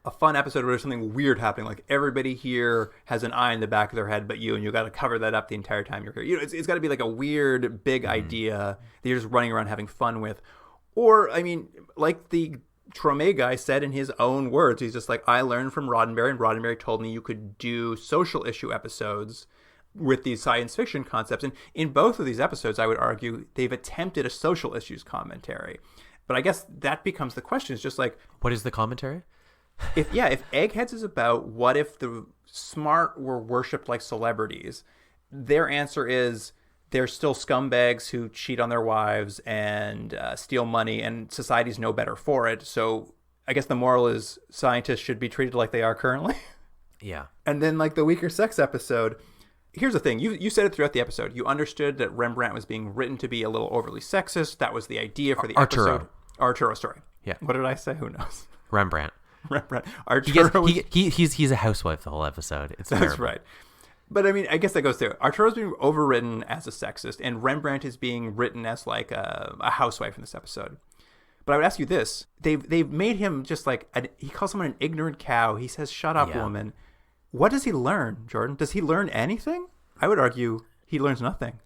a fun episode where there's something weird happening, everybody here has an eye in the back of their head but you, and you got to cover that up the entire time you're here. It's got to be a weird big idea that you're just running around having fun with. Or the Trome guy said in his own words, he's just like, I learned from Roddenberry, and Roddenberry told me you could do social issue episodes with these science fiction concepts. And in both of these episodes, I would argue they've attempted a social issues commentary. But I guess that becomes the question. It's just like, What is the commentary? if Eggheads is about what if the smart were worshipped like celebrities, their answer is they're still scumbags who cheat on their wives and steal money, and society's no better for it. So I guess the moral is scientists should be treated like they are currently. Yeah. And then like the weaker sex episode, here's the thing. You said it throughout the episode. You understood that Rembrandt was being written to be a little overly sexist. That was the idea for the episode. Arturo, sorry. Yeah. What did I say? Who knows? Rembrandt. Rembrandt. He gets, Arturo. he's a housewife the whole episode. It's That's terrible. right. But I mean, I guess that goes through. Arturo's being overwritten as a sexist, and Rembrandt is being written as like a housewife in this episode. But I would ask you this: they've made him just like he calls someone an ignorant cow. He says, "Shut up, Yeah. woman." What does he learn, Jordan? Does he learn anything? I would argue he learns nothing.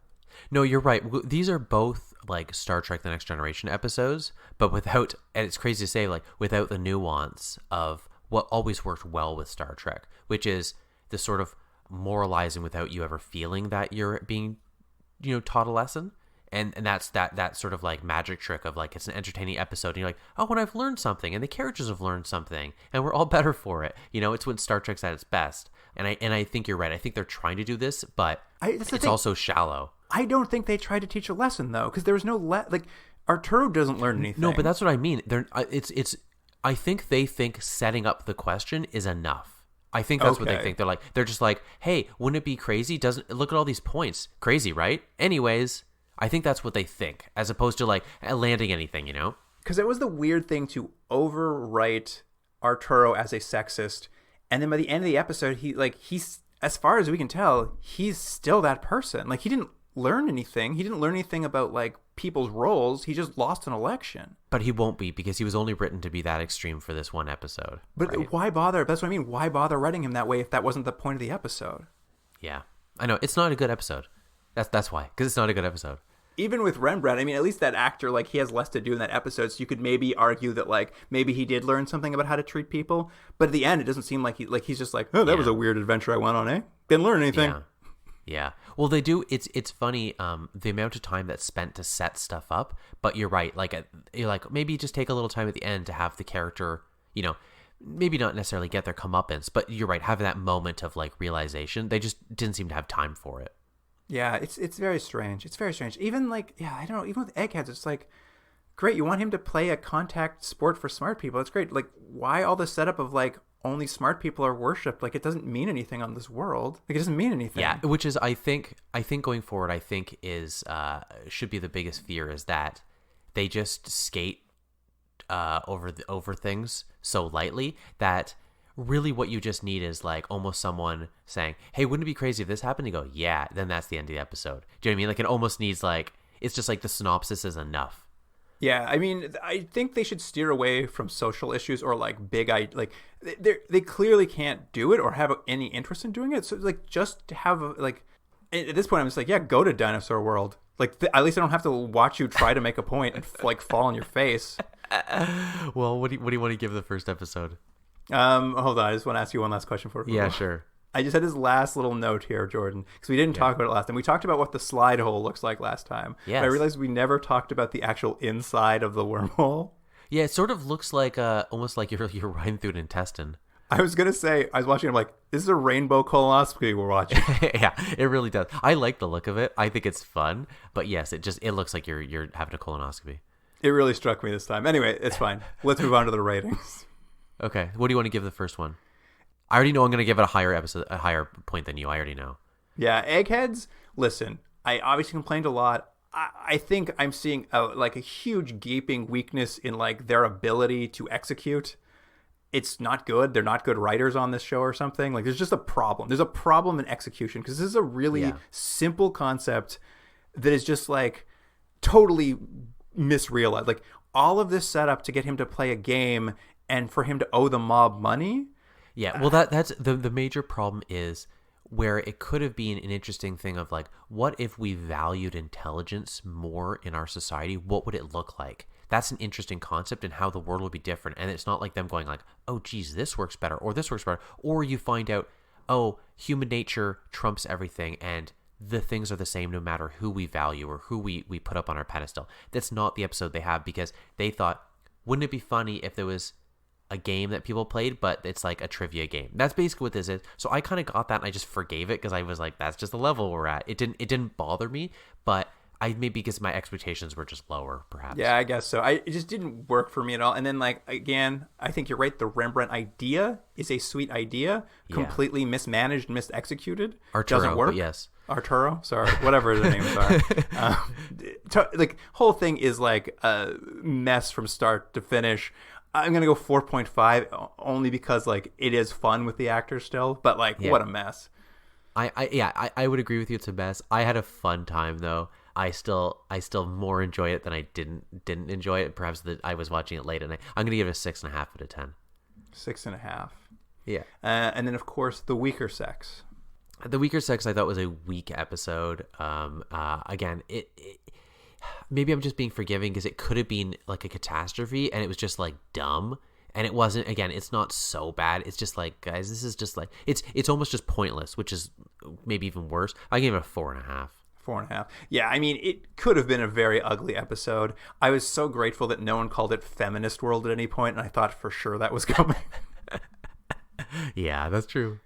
No, you're right. These are both like Star Trek: The Next Generation episodes, but without, and it's crazy to say, like without the nuance of what always worked well with Star Trek, which is the sort of moralizing without you ever feeling that you're being, taught a lesson. And that's that sort of like magic trick of like it's an entertaining episode and you're like, oh, and I've learned something and the characters have learned something and we're all better for it. It's when Star Trek's at its best. And I think you're right. I think they're trying to do this, but That's the it's thing. also shallow. I don't think they tried to teach a lesson though, because there was no like Arturo doesn't learn anything. No, but that's what I mean. I think they think setting up the question is enough. I think that's what they think. They're just like, hey, wouldn't it be crazy? Look at all these points. Crazy, right? Anyways, I think that's what they think, as opposed to like landing anything, Because it was the weird thing to overwrite Arturo as a sexist, and then by the end of the episode, he's as far as we can tell, he's still that person. Like he didn't learn anything. He didn't learn anything about like people's roles. He just lost an election. But he won't be, because he was only written to be that extreme for this one episode. But right? why bother? That's what I mean. Why bother writing him that way if that wasn't the point of the episode? Yeah, I know it's not a good episode. That's why, because it's not a good episode. Even with Rembrandt, I mean, at least that actor, like, he has less to do in that episode, so you could maybe argue that, like, maybe he did learn something about how to treat people. But at the end, it doesn't seem like he's just like, oh, that was a weird adventure I went on, eh? Didn't learn anything. Yeah. Well, they do. It's funny, the amount of time that's spent to set stuff up. But you're right. You're like maybe just take a little time at the end to have the character, maybe not necessarily get their comeuppance, but you're right, having that moment of like realization. They just didn't seem to have time for it. Yeah, it's very strange. It's very strange. Even like, yeah, I don't know. Even with Eggheads, it's like, great, you want him to play a contact sport for smart people. It's great. Like, why all the setup of like only smart people are worshipped? Like, it doesn't mean anything on this world. Like, it doesn't mean anything. Yeah, which is I think going forward, I think is should be the biggest fear is that they just skate over things so lightly that really what you just need is like almost someone saying, hey, wouldn't it be crazy if this happened? You go, yeah, then that's the end of the episode. Do you know what I mean? Like it almost needs like, it's just like the synopsis is enough. Yeah, I mean, I think they should steer away from social issues or like like they clearly can't do it or have any interest in doing it. So like just have like at this point I'm just like, yeah, go to Dinosaur World. Like at least I don't have to watch you try to make a point and like fall on your face. Well, what do you want to give the first episode? Hold on, I just want to ask you one last question for Yeah, sure. I just had this last little note here, Jordan, because we didn't talk about it last time. We talked about what the slide hole looks like last time. Yes. But I realized we never talked about the actual inside of the wormhole. Yeah, it sort of looks like almost like you're riding through an intestine. I was going to say, I was watching, I'm like, this is a rainbow colonoscopy we're watching. Yeah, it really does. I like the look of it. I think it's fun. But yes, it looks like you're having a colonoscopy. It really struck me this time. Anyway, it's fine. Let's move on to the ratings. Okay, what do you want to give the first one? I already know I'm going to give it a higher point than you. I already know. Yeah, Eggheads, listen, I obviously complained a lot. I think I'm seeing a huge gaping weakness in like their ability to execute. It's not good. They're not good writers on this show or something. Like there's just a problem. There's a problem in execution because this is a really simple concept that is just like totally misrealized. Like all of this setup to get him to play a game and for him to owe the mob money. Yeah, well, that's the major problem is where it could have been an interesting thing of like, what if we valued intelligence more in our society? What would it look like? that's an interesting concept and how the world will be different. And it's not like them going like, oh, geez, this works better or this works better. Or you find out, oh, human nature trumps everything and the things are the same no matter who we value or who we put up on our pedestal. That's not the episode they have because they thought, wouldn't it be funny if there was a game that people played, but it's like a trivia game. That's basically what this is. So I kind of got that and I just forgave it because I was like, that's just the level we're at. It didn't bother me, but I maybe because my expectations were just lower, perhaps. Yeah, I guess so. It just didn't work for me at all. And then, like, again, I think you're right. The Rembrandt idea is a sweet idea, completely mismanaged, misexecuted. Arturo, doesn't work. Yes. Arturo, sorry, whatever the names are. Like, whole thing is like a mess from start to finish. I'm gonna go 4.5 only because like it is fun with the actors still, but like what a mess. I would agree with you. It's a mess. I had a fun time though. I still more enjoy it than I didn't enjoy it. Perhaps that I was watching it late at night. I'm gonna give it a 6.5 out of 10. 6.5. Yeah. And then of course the weaker sex. The weaker sex I thought was a weak episode. Again, it maybe I'm just being forgiving because it could have been like a catastrophe and it was just like dumb. And it wasn't. Again, it's not so bad. It's just like, guys, this is just like it's almost just pointless, which is maybe even worse. I gave it a 4.5. 4.5. Yeah, I mean, it could have been a very ugly episode. I was so grateful that no one called it Feminist World at any point, and I thought for sure that was coming. Yeah, that's true.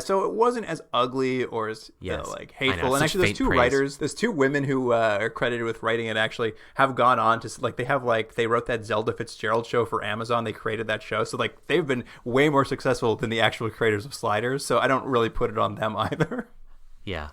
So it wasn't as ugly or as like hateful. And actually, there's two women who are credited with writing it. Actually, have gone on to like they wrote that Zelda Fitzgerald show for Amazon. They created that show, so like they've been way more successful than the actual creators of Sliders. So I don't really put it on them either. Yeah,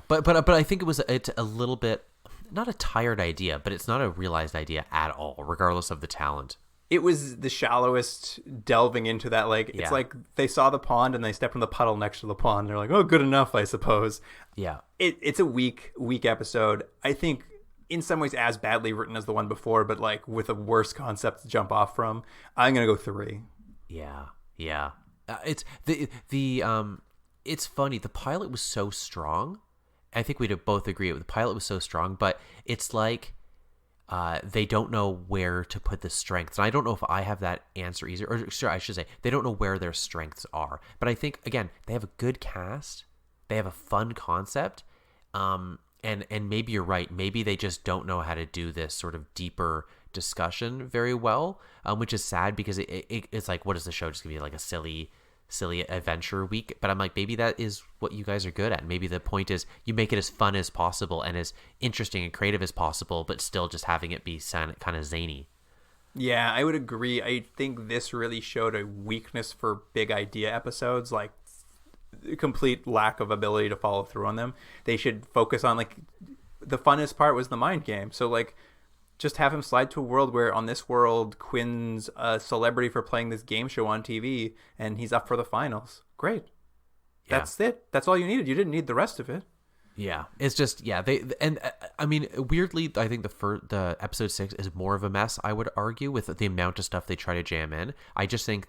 but I think it's a little bit not a tired idea, but it's not a realized idea at all, regardless of the talent. It was the shallowest delving into that. Like it's like they saw the pond and they stepped in the puddle next to the pond. They're like, oh, good enough, I suppose. Yeah, it's a weak episode. I think in some ways as badly written as the one before, but like with a worse concept to jump off from. I'm gonna go 3. Yeah. It's it's funny. The pilot was so strong. I think we'd both agree the pilot was so strong, but it's like they don't know where to put the strengths. And I don't know if I have that answer either. Or sure, I should say they don't know where their strengths are. But I think again, they have a good cast. They have a fun concept. And maybe you're right. Maybe they just don't know how to do this sort of deeper discussion very well, which is sad because it's like, what is the show just gonna be like a silly adventure week? But I'm like, maybe that is what you guys are good at. Maybe the point is you make it as fun as possible and as interesting and creative as possible, but still just having it be kind of zany. Yeah, I would agree. I think this really showed a weakness for big idea episodes, like complete lack of ability to follow through on them. They should focus on like the funnest part was the mind game. So like just have him slide to a world where on this world Quinn's a celebrity for playing this game show on TV and he's up for the finals. Great. Yeah. That's it. That's all you needed. You didn't need the rest of it. Yeah, it's just I mean weirdly I think the episode 6 is more of a mess, I would argue, with the amount of stuff they try to jam in. I just think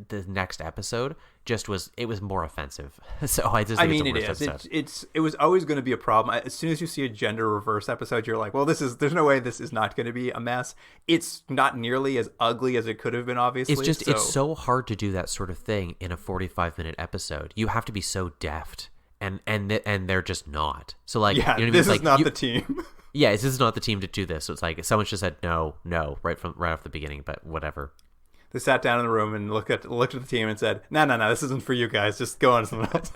the next episode it was more offensive. So I mean it is. It was always going to be a problem. As soon as you see a gender reverse episode, you're like, well, there's no way this is not going to be a mess. It's not nearly as ugly as it could have been, obviously. It's so hard to do that sort of thing in a 45-minute episode. You have to be so deft. And they're just not. So like, yeah, you know what I mean? This is not the team. Yeah, this is not the team to do this. So it's like someone just said no right off the beginning. But whatever. They sat down in the room and looked at the team and said, no, this isn't for you guys. Just go on to something else.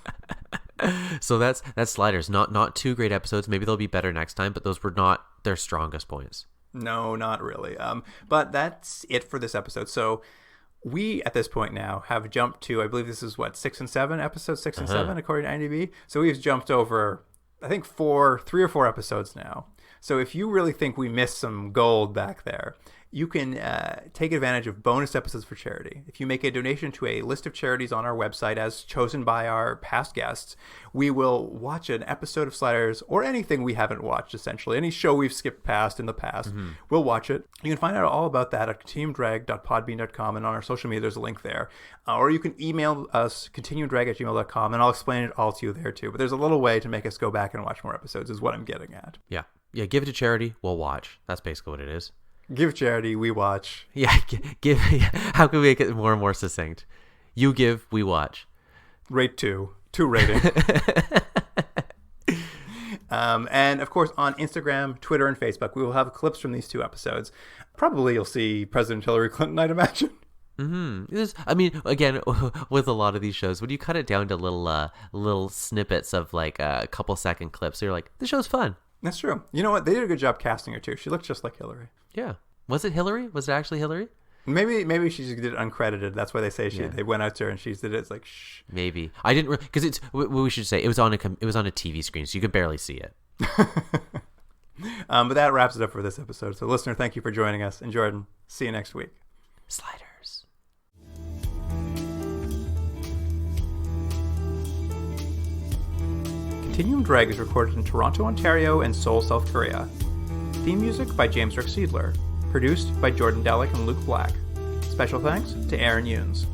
So that's Sliders. Not 2 great episodes. Maybe they'll be better next time. But those were not their strongest points. No, not really. But that's it for this episode. So we, at this point now, have jumped to, I believe this is 6 and 7, episodes 6 and 7, according to IMDb. So we've jumped over, I think 3 or 4 episodes now. So if you really think we missed some gold back there, you can take advantage of bonus episodes for charity. If you make a donation to a list of charities on our website as chosen by our past guests, we will watch an episode of Sliders or anything we haven't watched, essentially. Any show we've skipped past in the past, we'll watch it. You can find out all about that at continuumdrag.podbean.com, and on our social media, there's a link there. Or you can email us, continuumdrag@gmail.com, and I'll explain it all to you there too. But there's a little way to make us go back and watch more episodes is what I'm getting at. Yeah, give it to charity. We'll watch. That's basically what it is. Give charity, we watch. Yeah, give. How can we make it more and more succinct? You give, we watch. Rate 2 rating. And of course, on Instagram, Twitter, and Facebook, we will have clips from these 2 episodes. Probably you'll see President Hillary Clinton, I'd imagine. I mean, again, with a lot of these shows, when you cut it down to little snippets of like a couple second clips, you're like, the show's fun. That's true. You know what? They did a good job casting her too. She looked just like Hillary. Yeah. Was it Hillary? Was it actually Hillary? Maybe she just did it uncredited. That's why they say they went out to her and she did it. It's like shh. Maybe I didn't because it's what we should say. It was on a TV screen, so you could barely see it. But that wraps it up for this episode. So, listener, thank you for joining us. And Jordan, see you next week. Sliders. Continuum Drag is recorded in Toronto, Ontario, and Seoul, South Korea. Theme music by James Rick Seidler. Produced by Jordan Delick and Luke Black. Special thanks to Aaron Yunes.